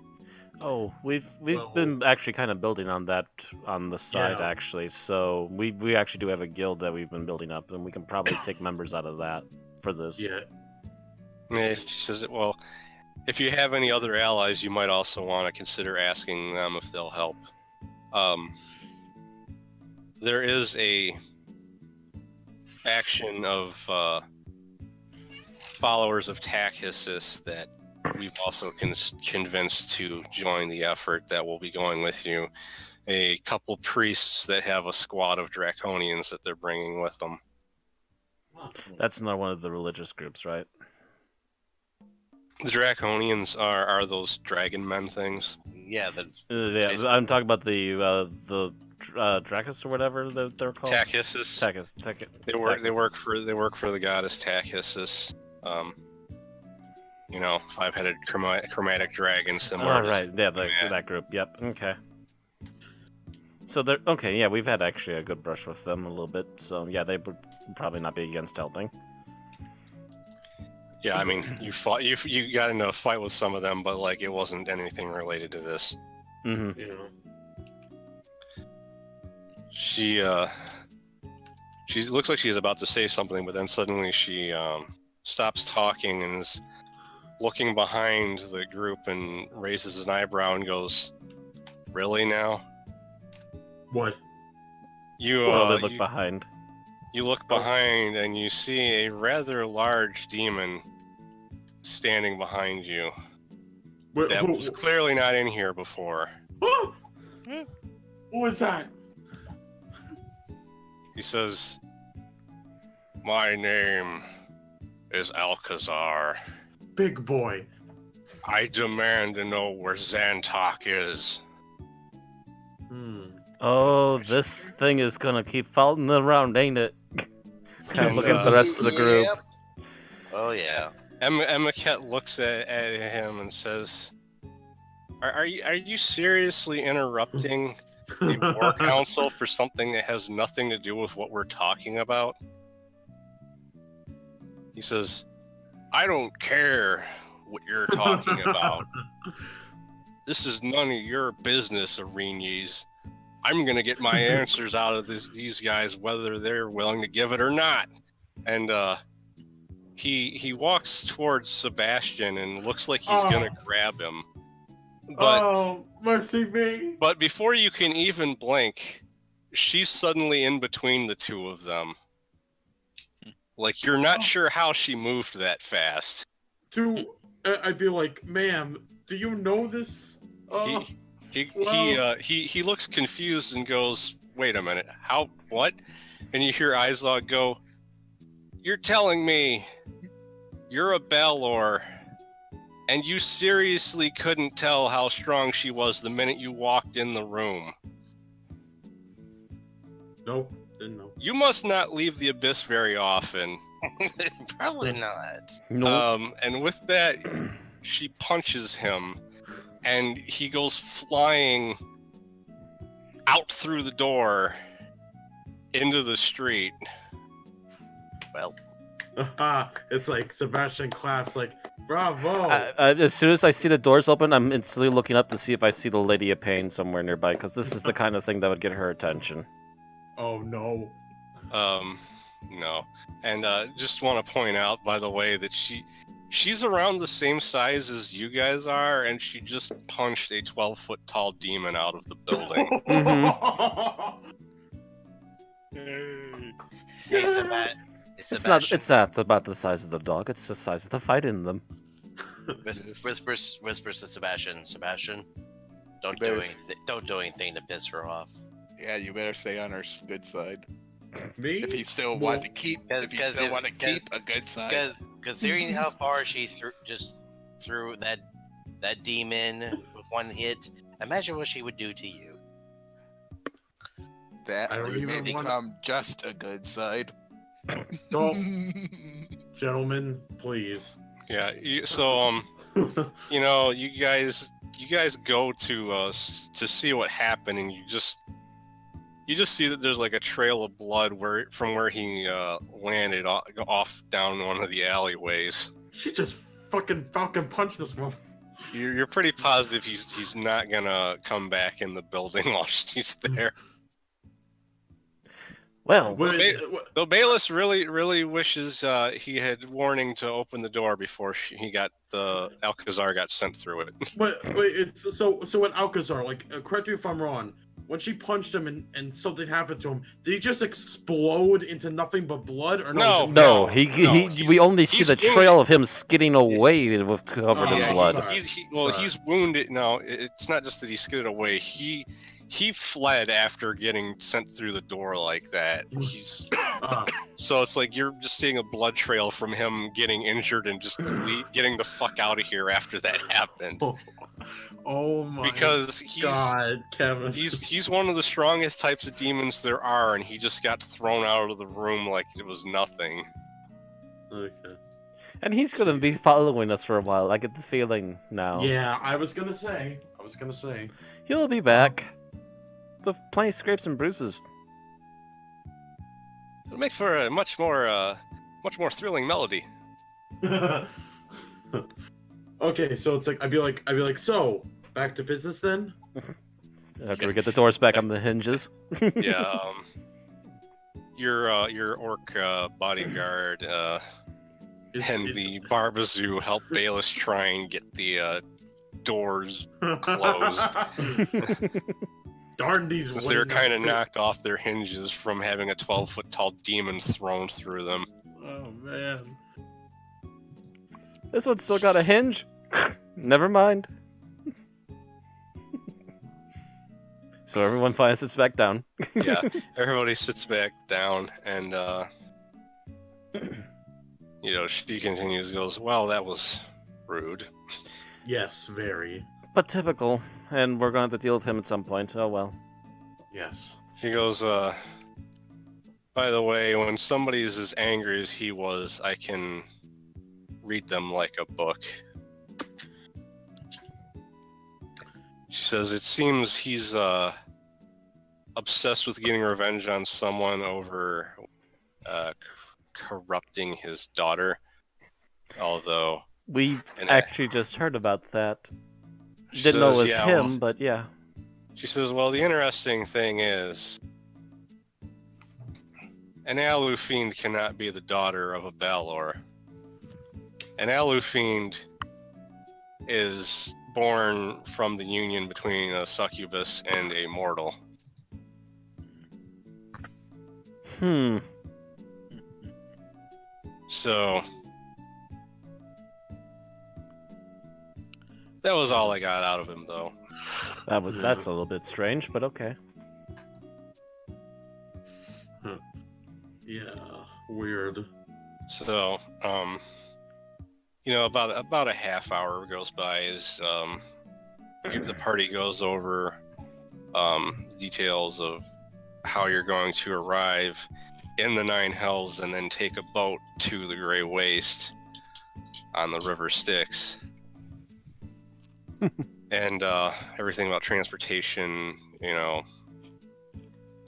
Oh, we've been actually kind of building on that on the side, actually. So we actually do have a guild that we've been building up, and we can probably take members out of that for this. Yeah, she says, well, if you have any other allies, you might also want to consider asking them if they'll help. There is a faction of followers of Tachyssus that we've also convinced to join the effort that will be going with you. A couple priests that have a squad of draconians that they're bringing with them. That's not one of the religious groups, right? The draconians are those dragon men things. Yeah, I'm talking about the Dracus or whatever they're called. Tachyssus. They work for the goddess Tachyssus. 5-headed chromatic dragon similar. Oh, right. Yeah, that group. Yep. Okay. So they're okay. Yeah, we've had actually a good brush with them a little bit. So yeah, they would probably not be against helping. Yeah, I mean, you got into a fight with some of them, but like it wasn't anything related to this. Mm-hmm. She looks like she's about to say something, but then suddenly she stops talking and is looking behind the group and raises an eyebrow and goes, "Really now?" What? They look behind. You look behind and you see a rather large demon standing behind you. That was clearly not in here before. What was that? He says, My name is Alcazar. Big boy. I demand to know where Zantok is. Oh, this thing is gonna keep following around, ain't it? Kind of looking at the rest of the group. Yep. Oh yeah. Emmaket looks at him and says, Are you seriously interrupting the War Council for something that has nothing to do with what we're talking about? He says, I don't care what you're talking about. This is none of your business, Arenes. I'm going to get my answers out of these guys, whether they're willing to give it or not. And he walks towards Sebastian and looks like he's going to grab him. But, mercy me. But before you can even blink, she's suddenly in between the two of them. Like, you're not sure how she moved that fast. I'd be like, ma'am, do you know this? He looks confused and goes, wait a minute, how, what? And you hear Izog go, you're telling me you're a Balor, and you seriously couldn't tell how strong she was the minute you walked in the room? Nope, didn't know. You must not leave the Abyss very often. Probably not. Nope. And with that, she punches him, and he goes flying out through the door into the street. Well, it's like Sebastian claps, like, bravo. As soon as I see the doors open, I'm instantly looking up to see if I see the Lady of Pain somewhere nearby, because this is the kind of thing that would get her attention. Oh no. No. And just want to point out, by the way, that she's around the same size as you guys are, and she just punched a 12-foot tall demon out of the building. Hey, It's not about the size of the dog, it's the size of the fight in them. Whispers to Sebastian. Sebastian, don't do anything to piss her off. Yeah, you better stay on her good side. Me? If you still want to keep, a good side. Because considering how far she threw that demon with one hit, imagine what she would do to you. That may become just a good side. Don't, gentlemen, please. Yeah. So you know, you guys go to see what happened, and you just see that there's like a trail of blood from where he landed off down one of the alleyways. She just fucking falcon punched this one. You're pretty positive he's not gonna come back in the building while she's there. Well, though Bayless really wishes he had warning to open the door before Alcazar got sent through it. But it's so when Alcazar, like, correct me if I'm wrong, when she punched him and something happened to him, did he just explode into nothing but blood, or no? We only see the trail of him skidding away with covered in blood. He's wounded. No, it's not just that he skidded away. He fled after getting sent through the door like that. So it's like you're just seeing a blood trail from him getting injured and just getting the fuck out of here after that happened. Oh my God, Kevin. He's one of the strongest types of demons there are, and he just got thrown out of the room like it was nothing. Okay. And he's gonna be following us for a while. I get the feeling now. Yeah, I was gonna say. He'll be back with plenty of scrapes and bruises. It'll make for a much more thrilling melody. Okay, so it's like I'd be like, so back to business then. After we get the doors back on the hinges. Yeah. Your orc bodyguard and the Barbazoo help Bayless try and get the doors closed. Darn these! Because they're kind of knocked off their hinges from having a 12-foot tall demon thrown through them. Oh man! This one's still got a hinge. Never mind. So everyone finally sits back down. Yeah, everybody sits back down, and she continues, goes, well, that was rude. Yes, very. But typical, and we're going to have to deal with him at some point. Oh well. Yes. He goes, by the way, when somebody's as angry as he was, I can read them like a book. She says, it seems he's obsessed with getting revenge on someone over corrupting his daughter. Although we actually just heard about that. Didn't know it was him, but yeah. She says, well, the interesting thing is, an Alu Fiend cannot be the daughter of a Balor. An Alu Fiend is born from the union between a succubus and a mortal. So that was all I got out of him, though. That's a little bit strange, but okay. Yeah, weird. So, about a half hour goes by as the party goes over details of how you're going to arrive in the Nine Hells and then take a boat to the Grey Waste on the River Styx. And everything about transportation,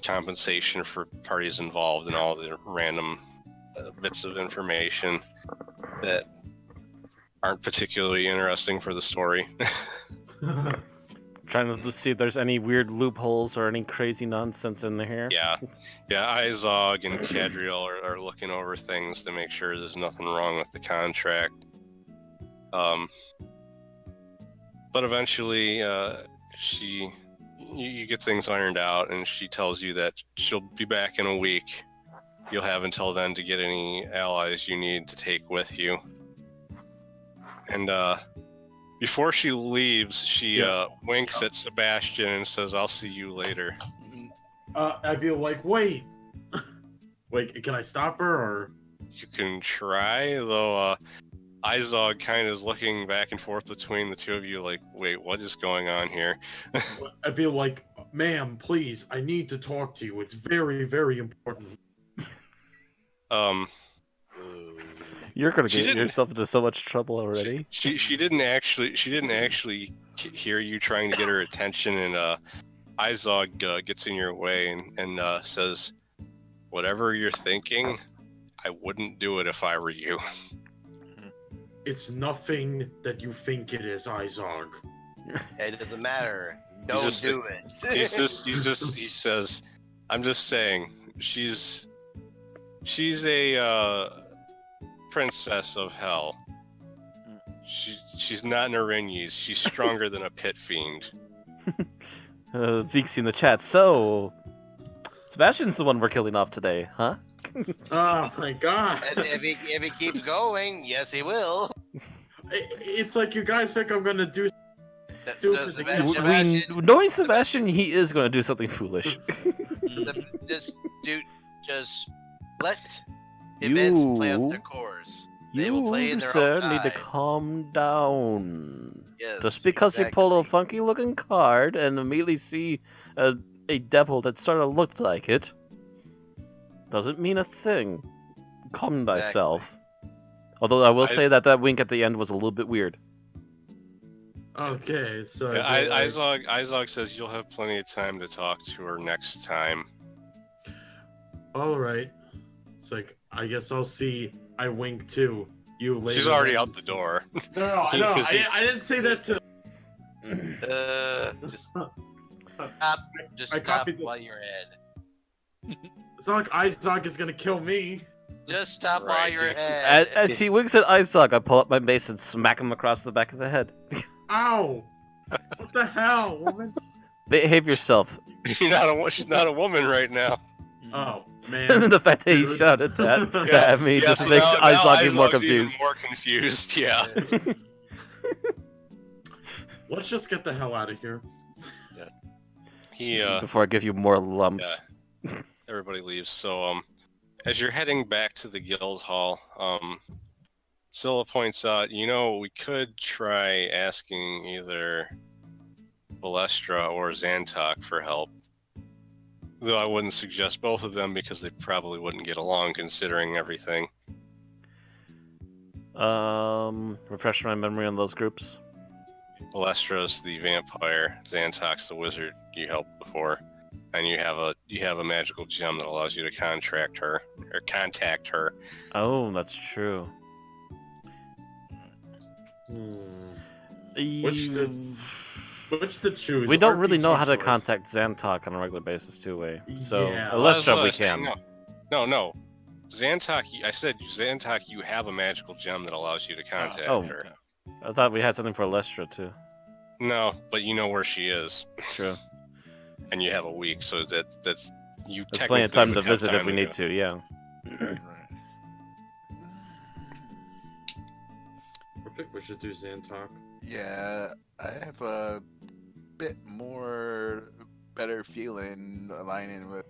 compensation for parties involved, and all the random bits of information that aren't particularly interesting for the story. Trying to see if there's any weird loopholes or any crazy nonsense in here. Yeah, Izog and Cadriel are looking over things to make sure there's nothing wrong with the contract. But eventually, you get things ironed out, and she tells you that she'll be back in a week. You'll have until then to get any allies you need to take with you. And before she leaves, she winks at Sebastian and says, I'll see you later. I'd be like, wait, can I stop her, or? You can try, though Izog kind of is looking back and forth between the two of you like, wait, what is going on here? I'd be like, ma'am, please, I need to talk to you. It's very, very important. You're gonna get yourself into so much trouble already. She didn't actually hear you trying to get her attention, and Izog gets in your way and says, whatever you're thinking, I wouldn't do it if I were you. It's nothing that you think it is, Izog. It doesn't matter. Don't do it. He says, I'm just saying, she's a princess of hell. She's not an Arenes. She's stronger than a pit fiend. Vixie in the chat. So, Sebastian's the one we're killing off today, huh? Oh my god. If he keeps going, yes, he will. It's like you guys think I'm gonna do. Knowing Sebastian, he is going to do something foolish. Just let events play out their course. They will play in their own time. Need to calm down. Yes, just because you pull a funky-looking card and immediately see a devil that sort of looked like it, doesn't mean a thing. Calm thyself. Although I will say that wink at the end was a little bit weird. Okay, so Izog says you'll have plenty of time to talk to her next time. All right. It's like, I guess I'll see. I wink too. You later. She's already out the door. No, I didn't say that to. Just stop while you're ahead. It's not like Izog is gonna kill me. Just stop while you're ahead. As he winks at Izog, I pull up my mace and smack him across the back of the head. Ow! What the hell, woman? Behave yourself. She's not a woman right now. Oh man! The fact that he shouted that at me just makes Izog even more confused. Even more confused, yeah. Let's just get the hell out of here. Yeah. Before I give you more lumps. Yeah. Everybody leaves. So, as you're heading back to the guild hall, Scylla points out, we could try asking either Balestra or Xantok for help. Though I wouldn't suggest both of them because they probably wouldn't get along considering everything. Refresh my memory on those groups. Balestra's the vampire, Xantok's the wizard you helped before, and you have a magical gem that allows you to contact her. Oh, that's true. What's the choose? We don't really RPG know how to choice. contact Xantok on a regular basis, do we? So, Yeah. Alestra, we can. No. Xantok, I said, Xantok, you have a magical gem that allows you to contact her. Okay. I thought we had something for Alestra, too. No, but you know where she is. True. And you have a week, so that's you There's technically plenty of time would to have visit if time we to need go. to, yeah. Right. I think we should do Xantok. Yeah, I have a bit more better feeling aligning with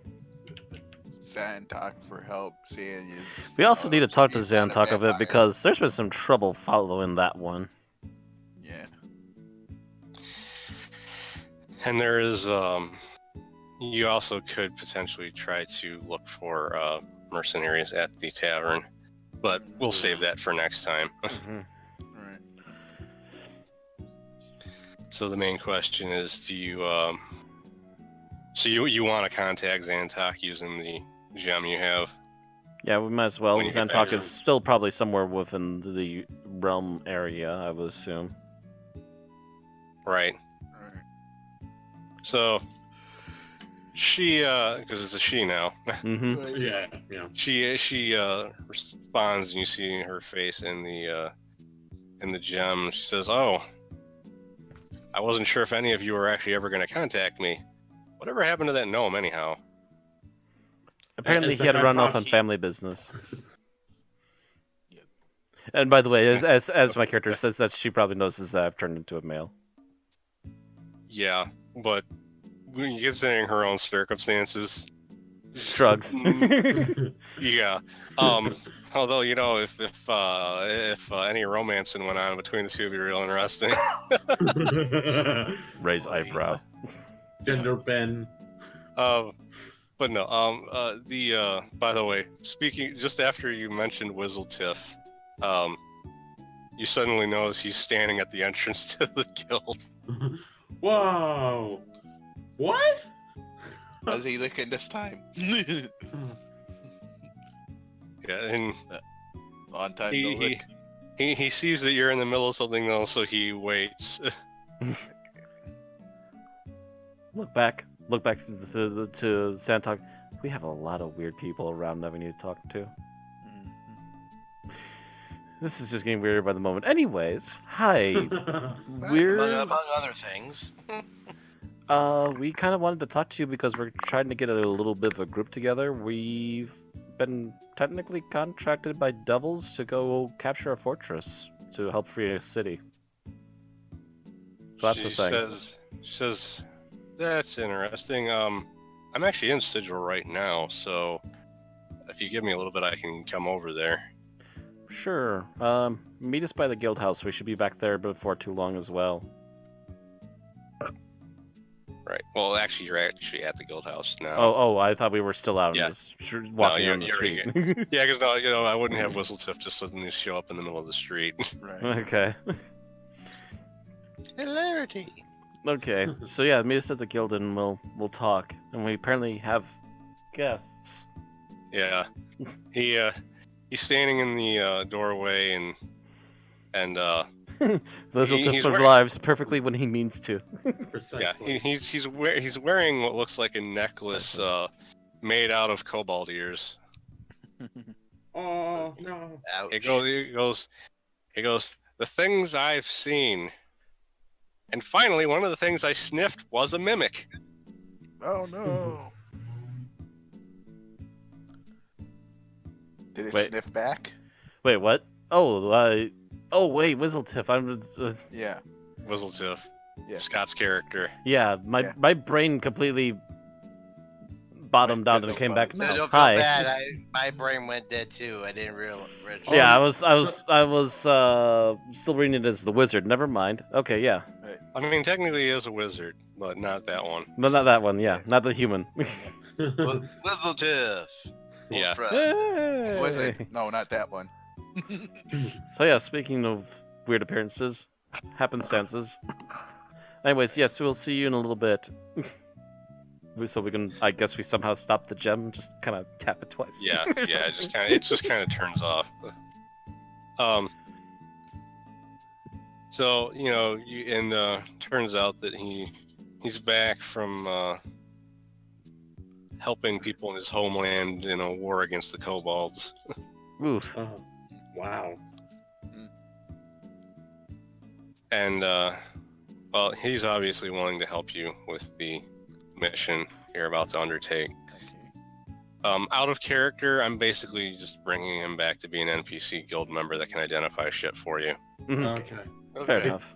Xantok for help, seeing is. We also need to talk to he's not a Xantok a bit vampire. because there's been some trouble following that one. Yeah. And there is, you also could potentially try to look for mercenaries at the tavern, but we'll save that for next time. Mhm. Right. So the main question is, do you, so you want to contact Xantok using the gem you have? Yeah, we might as well. When you get Xantok back. is still probably somewhere within the realm area, I would assume. Right. Right. So she, because it's a she now, Mm-hmm. Right. Yeah. she responds, and you see her face in the gem. She says, "Oh, I wasn't sure if any of you were actually ever going to contact me. Whatever happened to that gnome, anyhow?" Apparently It's he had like to I run off on thought family business. Yep. And by the way, as my character says that, she probably notices that I've turned into a male. Yeah, but considering her own circumstances, Shrugs. yeah. Although if any romancing went on between the two, it'd be real interesting. Raise eyebrow. Gender Ben. But no. By the way, speaking just after you mentioned Whizzletiff, you suddenly notice he's standing at the entrance to the guild. Whoa. What? Was he looking this time? Yeah, and Long time no look. he sees that you're in the middle of something though, so he waits. Look back to Xantok. We have a lot of weird people around that we need to talk to. Mhm. This is just getting weirder by the moment. Anyways, hi. We're Among other things. we kind of wanted to talk to you because we're trying to get a little bit of a group together. We've been technically contracted by devils to go capture a fortress to help free a city. So that's the thing. She says, "That's interesting. I'm actually in Sigil right now, so if you give me a little bit, I can come over there." Sure. Meet us by the guild house. We should be back there before too long as well. Right. Well, actually, you're actually at the guild house now. Oh, I thought we were still out Yeah. in the walking you're- on the you're street. Yeah, because I wouldn't have Whistletip just suddenly show up in the middle of the street. Right. Okay. Hilarity. Okay. So yeah, meet us at the guild and we'll talk. And we apparently have guests. Yeah. He's standing in the doorway and Those will he's just wearing- lives perfectly when he means to. Precisely. yeah, he's wearing what looks like a necklace made out of cobalt ears. Oh no. Ouch. He goes, "The things I've seen. And finally, one of the things I sniffed was a mimic." Oh no. Did it Wait. sniff back? Wait, what? Oh, wait, Whistletip. I'm. Yeah. Whistletip. Yeah. Scott's character. Yeah, my brain completely bottomed out and came back. So No. don't feel Hi. bad. My brain went dead too. I didn't realize. Yeah, I was still reading it as the wizard. Never mind. Okay, yeah. I mean, technically he is a wizard, but not that one. But not that one. Yeah, not the human. Whizzletiff. Yeah. Hey. Wizard. No, not that one. So yeah, speaking of weird appearances, happenstances. Anyways, yes, we'll see you in a little bit. So we can, I guess we somehow stop the gem, just kind of tap it twice. Yeah, yeah, it just kind of turns off. So turns out that he's back from helping people in his homeland in a war against the kobolds. Oof. Wow. And well, he's obviously willing to help you with the mission you're about to undertake. Out of character, I'm basically just bringing him back to be an NPC guild member that can identify shit for you. Okay. Fair enough.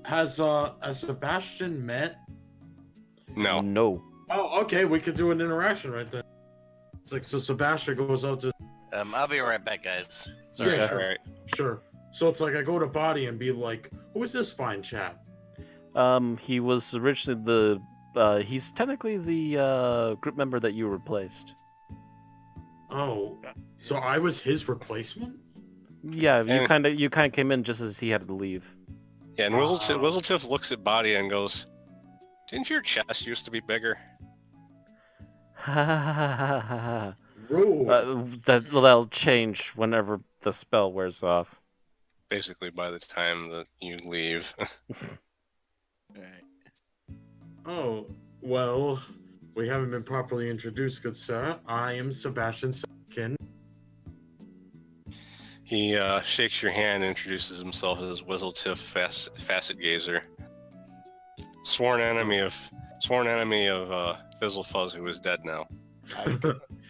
Has Sebastian met? No. No. Oh, okay. We could do an interaction right then. It's like, so Sebastian goes out to. I'll be right back, guys. Sorry. Yeah, sure. All right. Sure. So it's like I go to Body and be like, "Who is this fine chap?" He was originally he's technically the group member that you replaced. Oh, so I was his replacement? Yeah, And- you kind of came in just as he had to leave. Yeah, and Whizzletiff looks at Body and goes, "Didn't your chest used to be bigger?" Rude. That'll change whenever the spell wears off. Basically, by the time that you leave. Right. Oh, well, we haven't been properly introduced, good sir. I am Sebastian Second. He shakes your hand and introduces himself as Whizzletiff Facet Gazer, sworn enemy of Fizzlefuzz, who is dead now.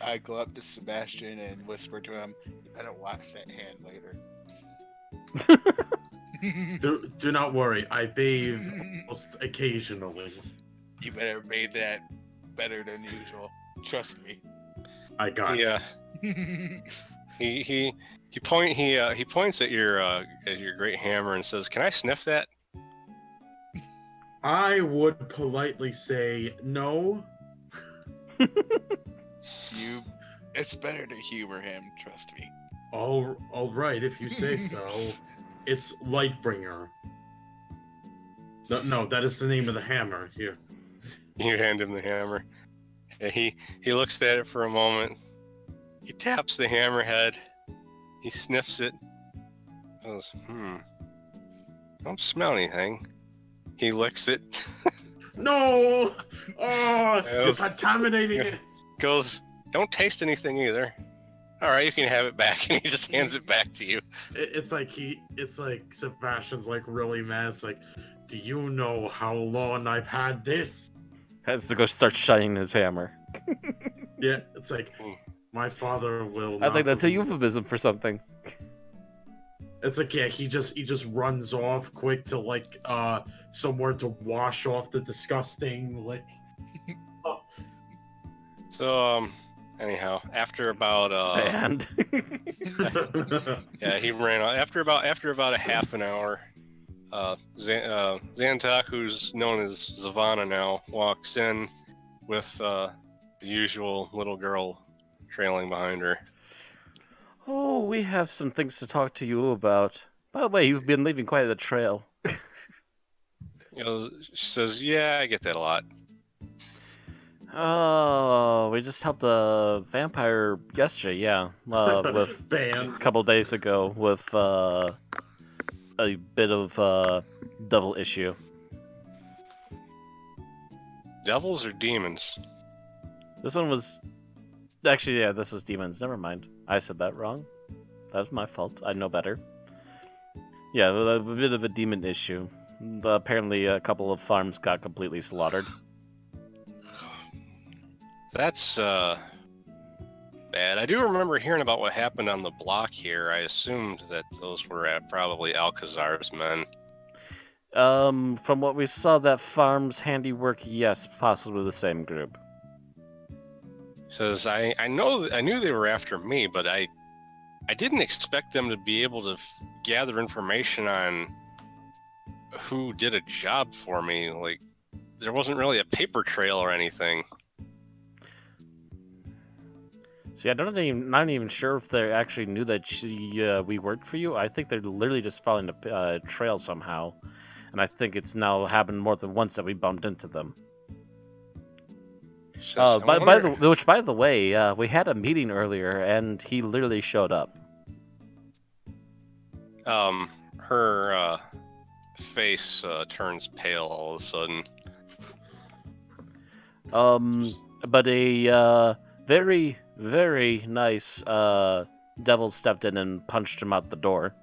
I go up to Sebastian and whisper to him, "You better watch that hand later." Do not worry, I bathe most occasionally. You better bathe that better than usual. Trust me. I got Yeah. He points at your great hammer and says, "Can I sniff that?" I would politely say no. It's better to humor him. Trust me. All right, if you say so. It's Lightbringer. No, that is the name of the hammer. Here. You hand him the hammer. And he looks at it for a moment. He taps the hammerhead. He sniffs it. Goes, don't smell anything. He licks it. No! Oh, you're Goes- contaminating it. Goes, don't taste anything either. All right, you can have it back. And he just hands it back to you. It's like Sebastian's like really mad. It's like, do you know how long I've had this? Has to go start shining his hammer. Yeah, it's like my father will. I think not that's a believe- euphemism for something. It's like, yeah, he just runs off quick to like somewhere to wash off the disgusting like. So anyhow, after about And yeah, he ran out. After about a half an hour, Zantak, who's known as Zavana now, walks in with the usual little girl trailing behind her. oh, we have some things to talk to you about. By the way, you've been leaving quite a trail. She says, "Yeah, I get that a lot." Oh, we just helped a vampire yesterday, yeah. With Banned. a couple days ago with a bit of devil issue. Devils or demons? This one was actually, yeah, this was demons. Never mind. I said that wrong. That was my fault. I know better. Yeah, a bit of a demon issue. Apparently, a couple of farms got completely slaughtered. That's bad. I do remember hearing about what happened on the block here. I assumed that those were probably Alcazar's men. From what we saw, that farm's handiwork, yes, possibly the same group. Says, I knew they were after me, but I didn't expect them to be able to gather information on who did a job for me. Like, there wasn't really a paper trail or anything. See, not even sure if they actually knew that we worked for you. I think they're literally just following the trail somehow, and I think it's now happened more than once that we bumped into them. By the way, we had a meeting earlier, and he literally showed up. Her face turns pale all of a sudden. But a very, very nice devil stepped in and punched him out the door.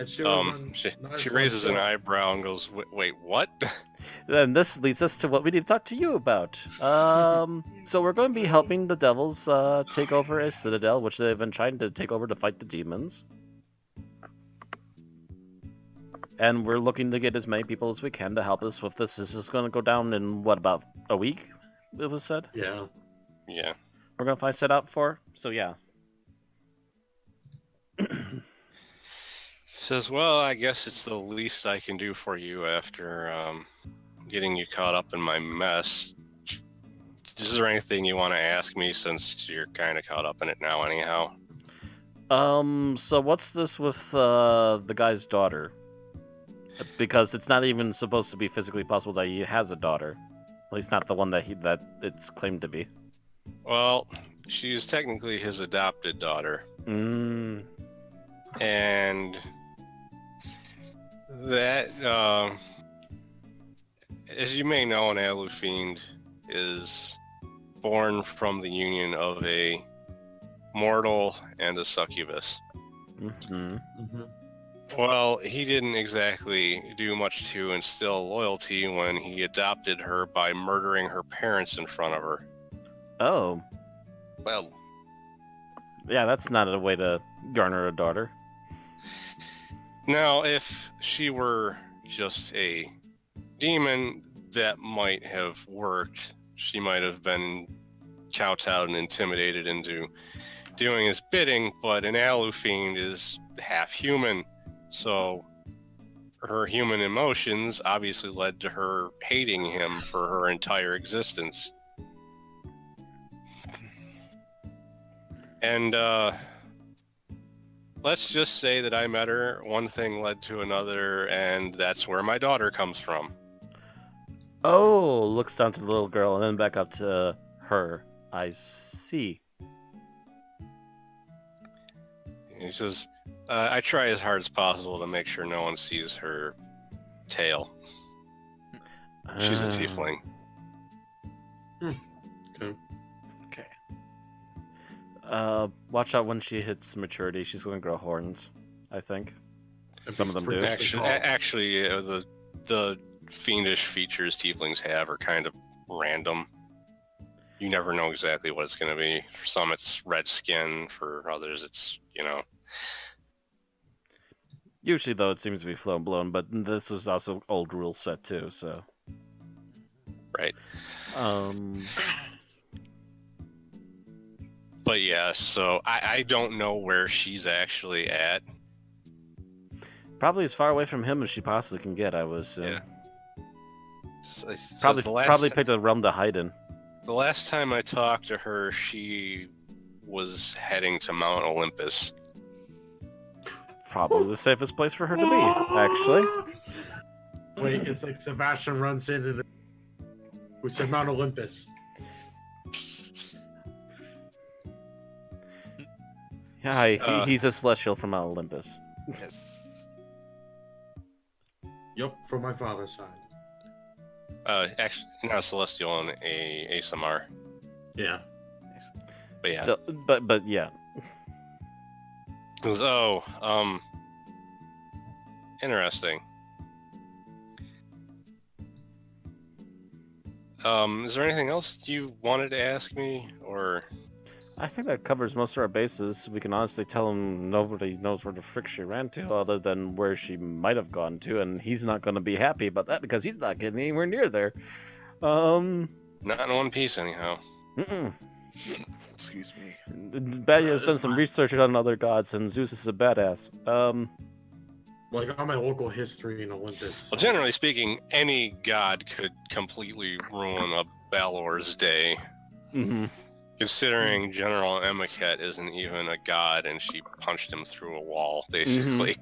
She raises an eyebrow and goes, "Wait, what?" And this leads us to what we need to talk to you about. So we're going to be helping the devils take over a citadel, which they've been trying to take over to fight the demons. And we're looking to get as many people as we can to help us with this. This is going to go down in, what, about a week, it was said? Yeah. Yeah. We're going to find set up for, so yeah. Says, well, I guess it's the least I can do for you after getting you caught up in my mess. Is there anything you want to ask me, since you're kind of caught up in it now anyhow? So what's this with the guy's daughter? Because it's not even supposed to be physically possible that he has a daughter. At least not the one that it's claimed to be. Well, she's technically his adopted daughter. And that, as you may know, an Alufiend is born from the union of a mortal and a succubus. Well, he didn't exactly do much to instill loyalty when he adopted her by murdering her parents in front of her. Oh. Well. Yeah, that's not a way to garner a daughter. Now, if she were just a demon, that might have worked. She might have been kowtowed and intimidated into doing his bidding, but an Alufiend is half human. So her human emotions obviously led to her hating him for her entire existence. And let's just say that I met her, one thing led to another, and that's where my daughter comes from. Oh, looks down to the little girl and then back up to her. I see. He says, I try as hard as possible to make sure no one sees her tail. She's a tiefling. Okay. Watch out when she hits maturity. She's going to grow horns, I think. Some of them do. Actually, the fiendish features tieflings have are kind of random. You never know exactly what it's going to be. For some, it's red skin. For others, it's, Usually, though, it seems to be blown, but this was also old rule set, too, so... Right. But yeah, so I don't know where she's actually at. Probably as far away from him as she possibly can get, I would assume. Yeah. Probably picked a realm to hide in. The last time I talked to her, she was heading to Mount Olympus. Probably the safest place for her to be, actually. Wait, it's like Sebastian runs in and we said Mount Olympus. Yeah, he's a celestial from Mount Olympus. Yes. Yep, from my father's side. Actually, not a celestial and a ASMR. Yeah. But yeah. Still, but yeah. It was, interesting. Is there anything else you wanted to ask me, or? I think that covers most of our bases. We can honestly tell him nobody knows where the frick she ran to, other than where she might have gone to, and he's not going to be happy about that because he's not getting anywhere near there. Not in one piece, anyhow. Excuse me. Batty has done some research on other gods, and Zeus is a badass. Well, I got my local history in Olympus. Well, generally speaking, any god could completely ruin a Balor's day. Considering General Emiket isn't even a god, and she punched him through a wall, basically.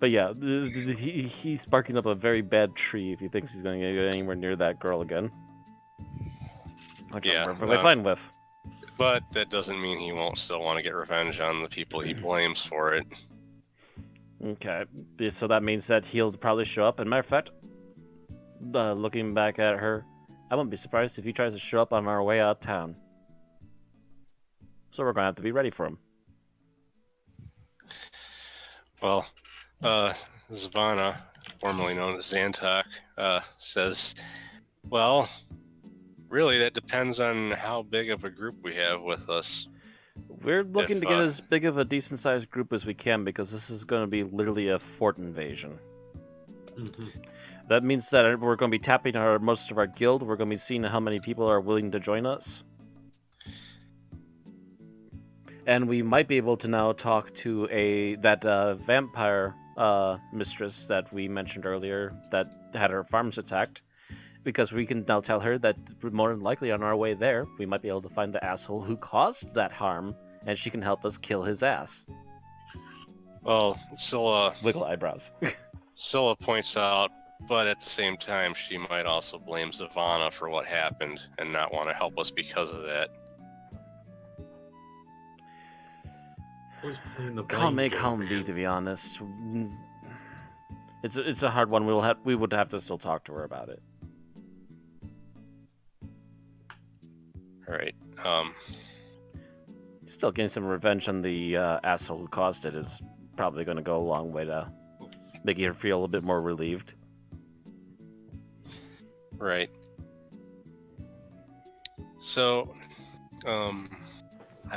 But yeah, he's barking up a very bad tree if he thinks he's going to get anywhere near that girl again. Which I'm perfectly fine with. But that doesn't mean he won't still want to get revenge on the people he blames for it. Okay, so that means that he'll probably show up. And matter of fact, looking back at her, I wouldn't be surprised if he tries to show up on our way out of town. So we're going to have to be ready for him. Well, Zavana, formerly known as Zantok, says, well, really that depends on how big of a group we have with us. We're looking to get as big of a decent-sized group as we can, because this is going to be literally a fort invasion. That means that we're going to be tapping most of our guild. We're going to be seeing how many people are willing to join us. And we might be able to now talk to that vampire mistress that we mentioned earlier that had her farms attacked. Because we can now tell her that more than likely on our way there, we might be able to find the asshole who caused that harm, and she can help us kill his ass. Well, Scylla... Wiggle eyebrows. Scylla points out, but at the same time, she might also blame Zavana for what happened and not want to help us because of that. Column A, column B, to be honest. It's a hard one. We would have to still talk to her about it. All right. Still getting some revenge on the asshole who caused it is probably going to go a long way to making her feel a little bit more relieved. Right. So, I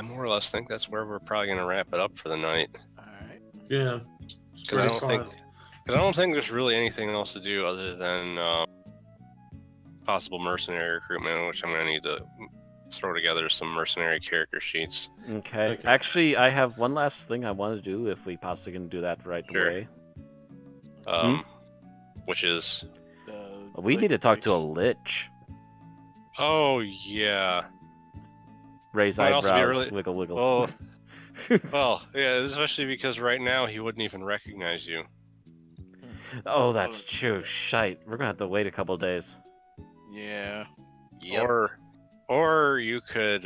more or less think that's where we're probably going to wrap it up for the night. All right. Yeah. Because I don't think there's really anything else to do other than possible mercenary recruitment, which I'm going to need to throw together some mercenary character sheets. Okay. Actually, I have one last thing I want to do, if we possibly can do that right away. Which is... we need to talk to a lich. Oh, yeah. Raise eyebrows, wiggle, wiggle. Oh, well, yeah, especially because right now he wouldn't even recognize you. Oh, that's true. Shite. We're gonna have to wait a couple days. Yeah. Yep. Or you could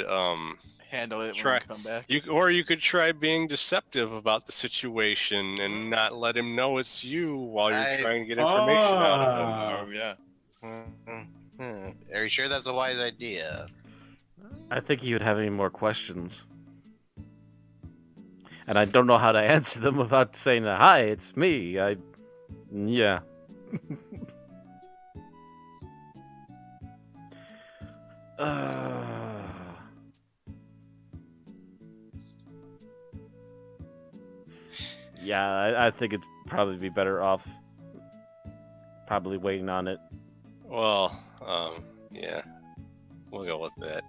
handle it when you come back. You could try being deceptive about the situation and not let him know it's you while you're trying to get information out of him. Yeah. Are you sure that's a wise idea? I think he would have any more questions. And I don't know how to answer them without saying, hi, it's me. Yeah. Yeah, I think it'd probably be better off probably waiting on it. Well, yeah. We'll go with that.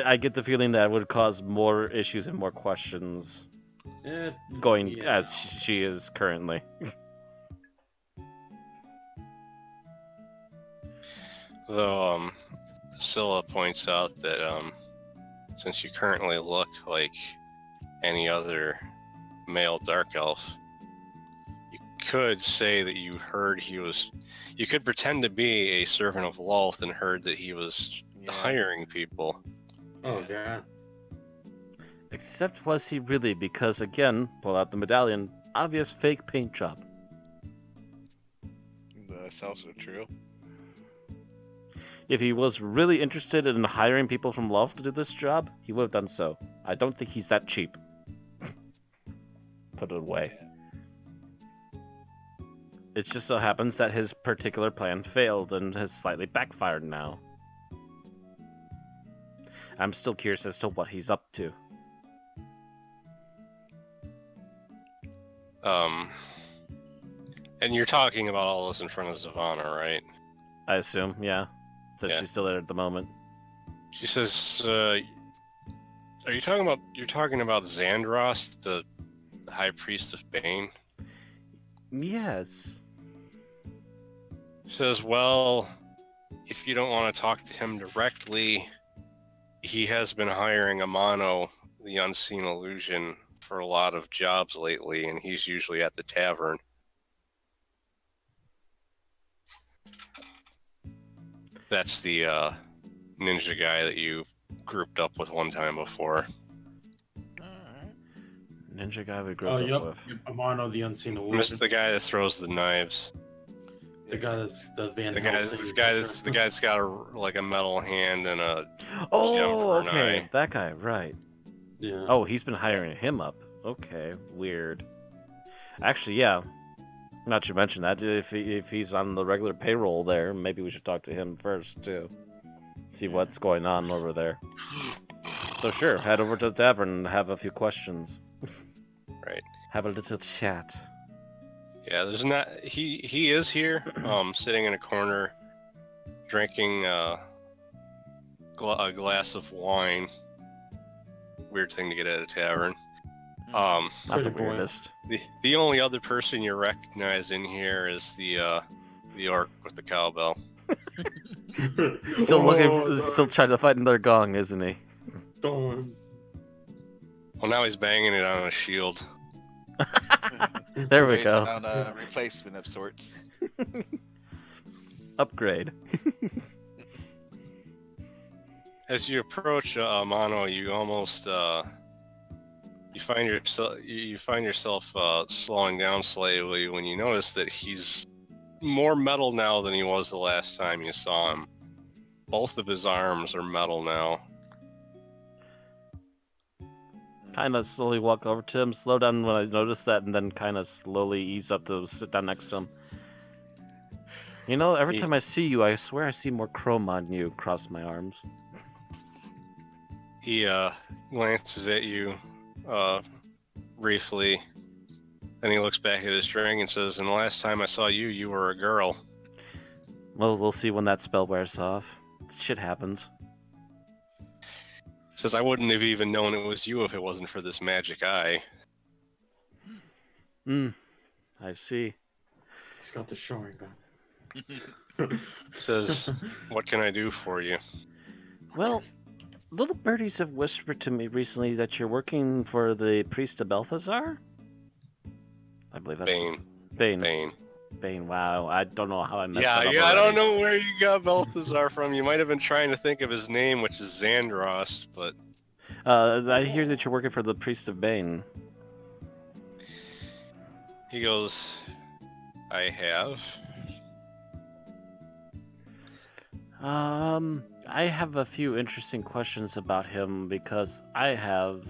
I get the feeling that it would cause more issues and more questions going as she is currently. Though, Scylla points out that since you currently look like any other male dark elf, you could say that you heard you could pretend to be a servant of Lolth and heard that he was hiring people. Oh, yeah. Except was he really? Because again, pull out the medallion, obvious fake paint job. That's also true. If he was really interested in hiring people from Lolth to do this job, he would have done so. I don't think he's that cheap. Put it away. It just so happens that his particular plan failed and has slightly backfired now. I'm still curious as to what he's up to. And you're talking about all this in front of Zavana, right? I assume, yeah. Says she's still there at the moment. She says, "Are you talking about? You're talking about Xandros, the High Priest of Bane?" Yes. Says, "Well, if you don't want to talk to him directly, he has been hiring Amano, the Unseen Illusion, for a lot of jobs lately, and he's usually at the tavern." That's the ninja guy that you grouped up with one time before. Ninja guy we grouped up with. Amano, the Unseen Illusion. The guy that throws the knives. The guy that's the Van The guy that's got a metal hand and a gem for an eye. That guy, right? Yeah. Oh, he's been hiring him up. Okay, weird. Actually, yeah. Not to mention that if he's on the regular payroll there, maybe we should talk to him first too. See what's going on over there. So sure, head over to the tavern and have a few questions. Right. Have a little chat. Yeah, there's not. He is here, sitting in a corner, drinking a glass of wine. Weird thing to get at a tavern. Not the weirdest. The only other person you recognize in here is the orc with the cowbell. Still trying to find their gong, isn't he? Well, now he's banging it on a shield. There we go. On a replacement of sorts. Upgrade. As you approach Amano, you almost you find yourself slowing down slightly when you notice that he's more metal now than he was the last time you saw him. Both of his arms are metal now. Kind of slowly walk over to him, slow down when I notice that, and then kind of slowly ease up to sit down next to him. You know, every time I see you, I swear I see more chrome on you across my arms. He glances at you briefly, then he looks back at his drink and says, "And the last time I saw you, you were a girl." Well, we'll see when that spell wears off. Shit happens. Says, "I wouldn't have even known it was you if it wasn't for this magic eye." I see. He's got the showing gun. Says, "What can I do for you?" Well, little birdies have whispered to me recently that you're working for the priest of Balthazar? I believe that's Bane. Wow, I don't know how I messed that up. Yeah, I don't know where you got Balthazar from. You might have been trying to think of his name, which is Xandros, but... I hear that you're working for the priest of Bane. He goes, "I have." I have a few interesting questions about him because I have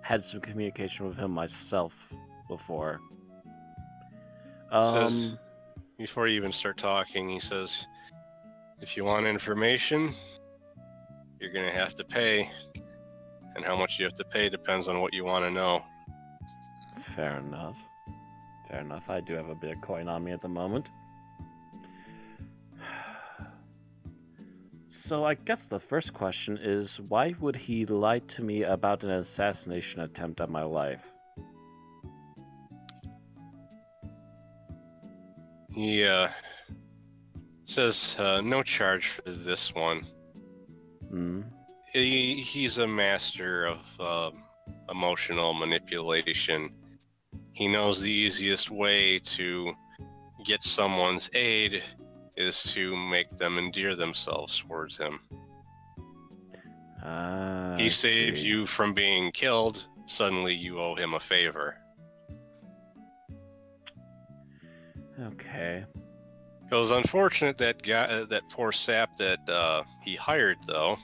had some communication with him myself before. Says, before you even start talking, he says, "If you want information, you're going to have to pay. And how much you have to pay depends on what you want to know." Fair enough. I do have a bit of coin on me at the moment. So I guess the first question is, why would he lie to me about an assassination attempt on my life? He says, "No charge for this one." He's a master of emotional manipulation. He knows the easiest way to get someone's aid is to make them endear themselves towards him. He saves you from being killed. Suddenly you owe him a favor. Okay. It was unfortunate that guy, that poor sap that he hired, though.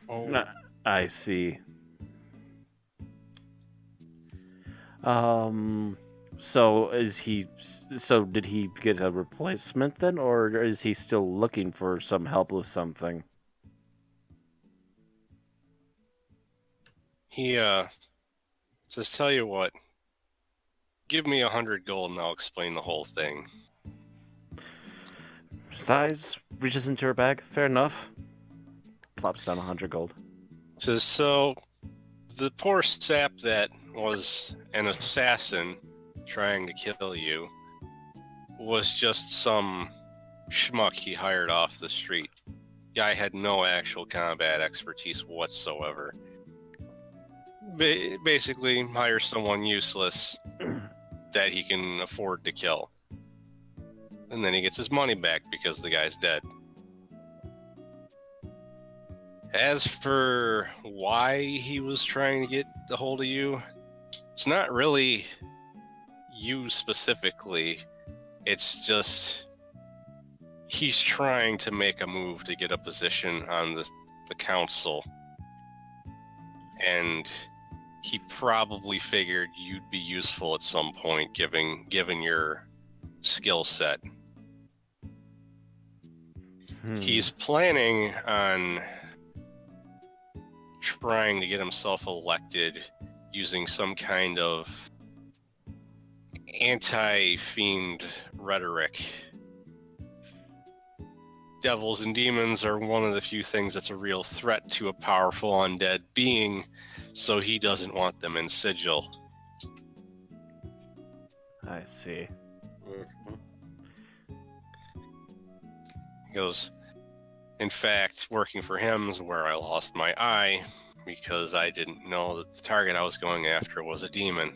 Oh. I see. So did he get a replacement then, or is he still looking for some help with something? He says, "Tell you what, give me 100 gold and I'll explain the whole thing. Size reaches into her bag. Fair enough. Plops down 100 gold. Says, so the poor sap that was an assassin trying to kill you was just some schmuck he hired off the street. Guy had no actual combat expertise whatsoever. Basically, hire someone useless that he can afford to kill. And then he gets his money back because the guy's dead. As for why he was trying to get a hold of you, it's not really you specifically. It's just he's trying to make a move to get a position on the council. And he probably figured you'd be useful at some point, given your skill set. He's planning on trying to get himself elected using some kind of anti-fiend rhetoric. Devils and demons are one of the few things that's a real threat to a powerful undead being, so he doesn't want them in sigil. I see. He goes, in fact, working for him is where I lost my eye, because I didn't know that the target I was going after was a demon.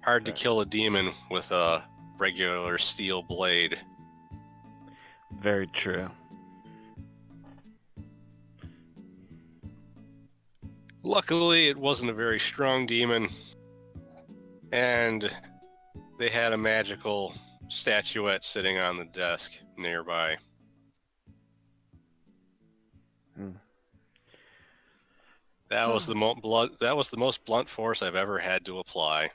Hard to kill a demon with a regular steel blade. Very true. Luckily, it wasn't a very strong demon, and they had a magical statuette sitting on the desk nearby. That was the most blunt force I've ever had to apply.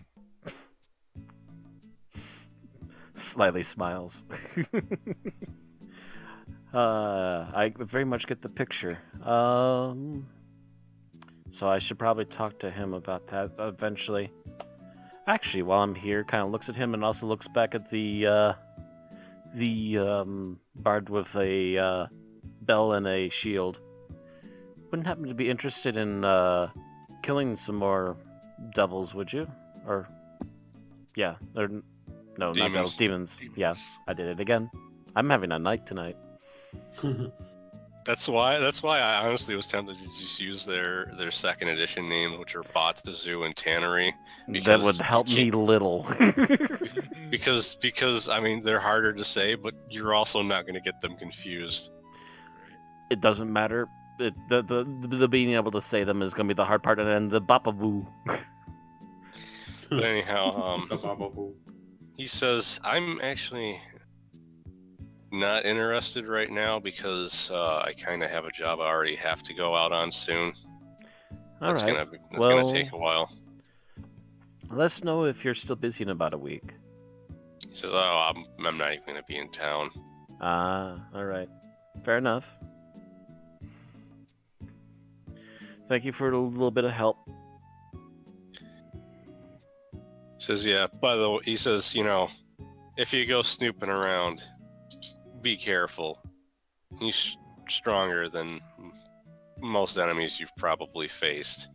Slightly smiles. I very much get the picture. So I should probably talk to him about that eventually. Actually, while I'm here, kind of looks at him and also looks back at the bard with a bell and a shield. Wouldn't happen to be interested in killing some more devils, would you? Or yeah, or no, demons. Not devils, demons. Yeah, I did it again. I'm having a night tonight. That's why I honestly was tempted to just use their second edition names, which are Batazu and Tannery. That would help me little. because I mean they're harder to say, but you're also not going to get them confused. It doesn't matter. The being able to say them is going to be the hard part, and then the Bapavoo. But anyhow, he says, I'm actually not interested right now because I kind of have a job I already have to go out on soon. That's gonna take a while. Let us know if you're still busy in about a week. He says, oh, I'm not even going to be in town. Alright. Fair enough. Thank you for a little bit of help. Says, yeah, by the way, he says, if you go snooping around, be careful. He's stronger than most enemies you've probably faced.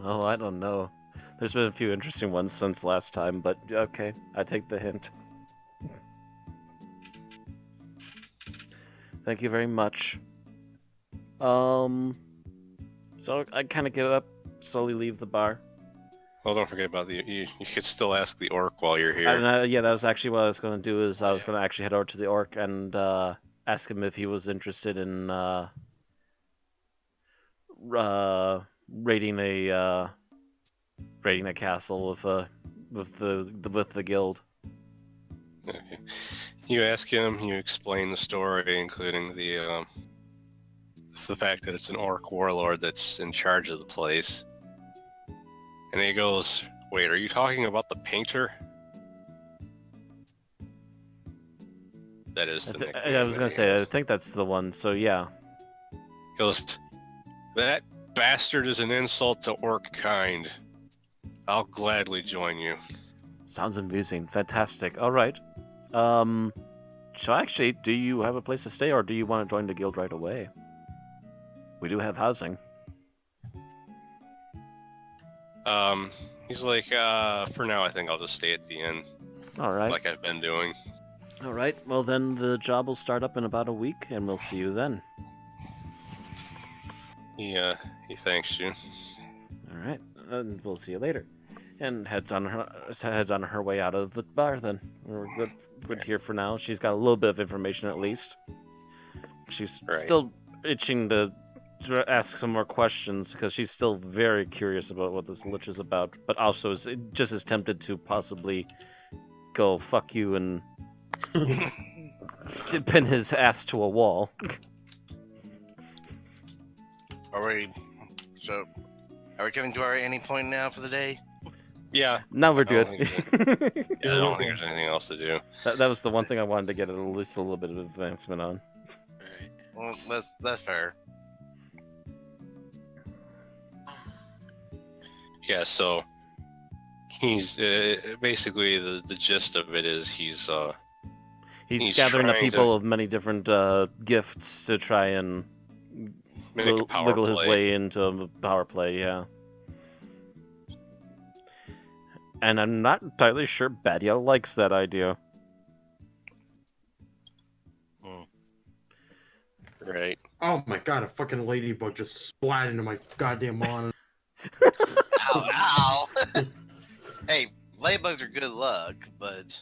Oh, I don't know. There's been a few interesting ones since last time, but okay, I take the hint. Thank you very much. So I kind of get up, slowly leave the bar. Well, don't forget about you could still ask the orc while you're here. And, yeah, that was actually what I was going to do. Is I was going to actually head over to the orc and ask him if he was interested in raiding a castle with the guild. Okay. You ask him. You explain the story, including the fact that it's an orc warlord that's in charge of the place. And he goes, wait, are you talking about the painter? That is the nickname. I was going to say, I think that's the one, so yeah. He goes, that bastard is an insult to orc kind. I'll gladly join you. Sounds amusing. Fantastic. All right. So actually, do you have a place to stay, or do you want to join the guild right away? We do have housing. He's like, for now, I think I'll just stay at the inn. All right. Like I've been doing. All right. Well, then the job will start up in about a week, and we'll see you then. He thanks you. All right. And we'll see you later. And heads on her way out of the bar. Then we're good here for now. She's got a little bit of information at least. She's still itching to ask some more questions because she's still very curious about what this lich is about, but also is just as tempted to possibly go fuck you and pin his ass to a wall. Are we coming to our ending point now for the day? Yeah. Now we're good. I don't think there's anything else to do. That was the one thing I wanted to get at least a little bit of advancement on. Well, that's fair. Yeah, so he's basically the gist of it is he's gathering up trying people to of many different gifts to try and make a power wiggle his play. way into a power play, yeah. And I'm not entirely sure Badia likes that idea. Right. Oh my god, a fucking ladybug just splat into my goddamn monitor. Ow, ow. Hey, ladybugs are good luck, but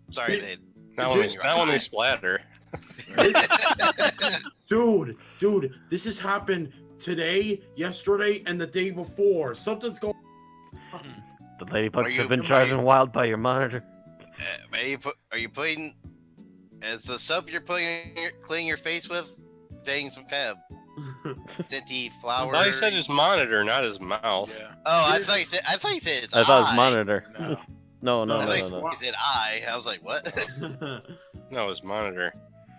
sorry, they. Not when they splatter. Dude, this has happened today, yesterday, and the day before. Something's going. The ladybugs have been driving wild by your monitor. Are you putting? Is the soap you're cleaning your face with saying some kind of scenty flower? Well, he said his monitor, not his mouth. Yeah. Oh, I thought you said his eye. I thought it was monitor. No. No. I thought you said eye. I was like, what? No, his monitor.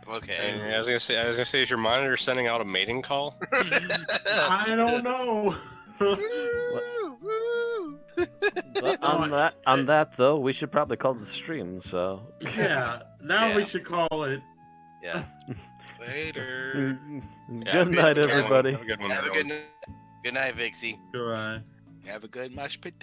Okay. And I was gonna say, is your monitor sending out a mating call? I don't know. But on that though, we should probably call the stream. So Yeah, now we should call it. Yeah. Later. Good night, everybody. Have a good one. Have a everyone. good night, Vixie. Goodbye. Have a good mosh pit.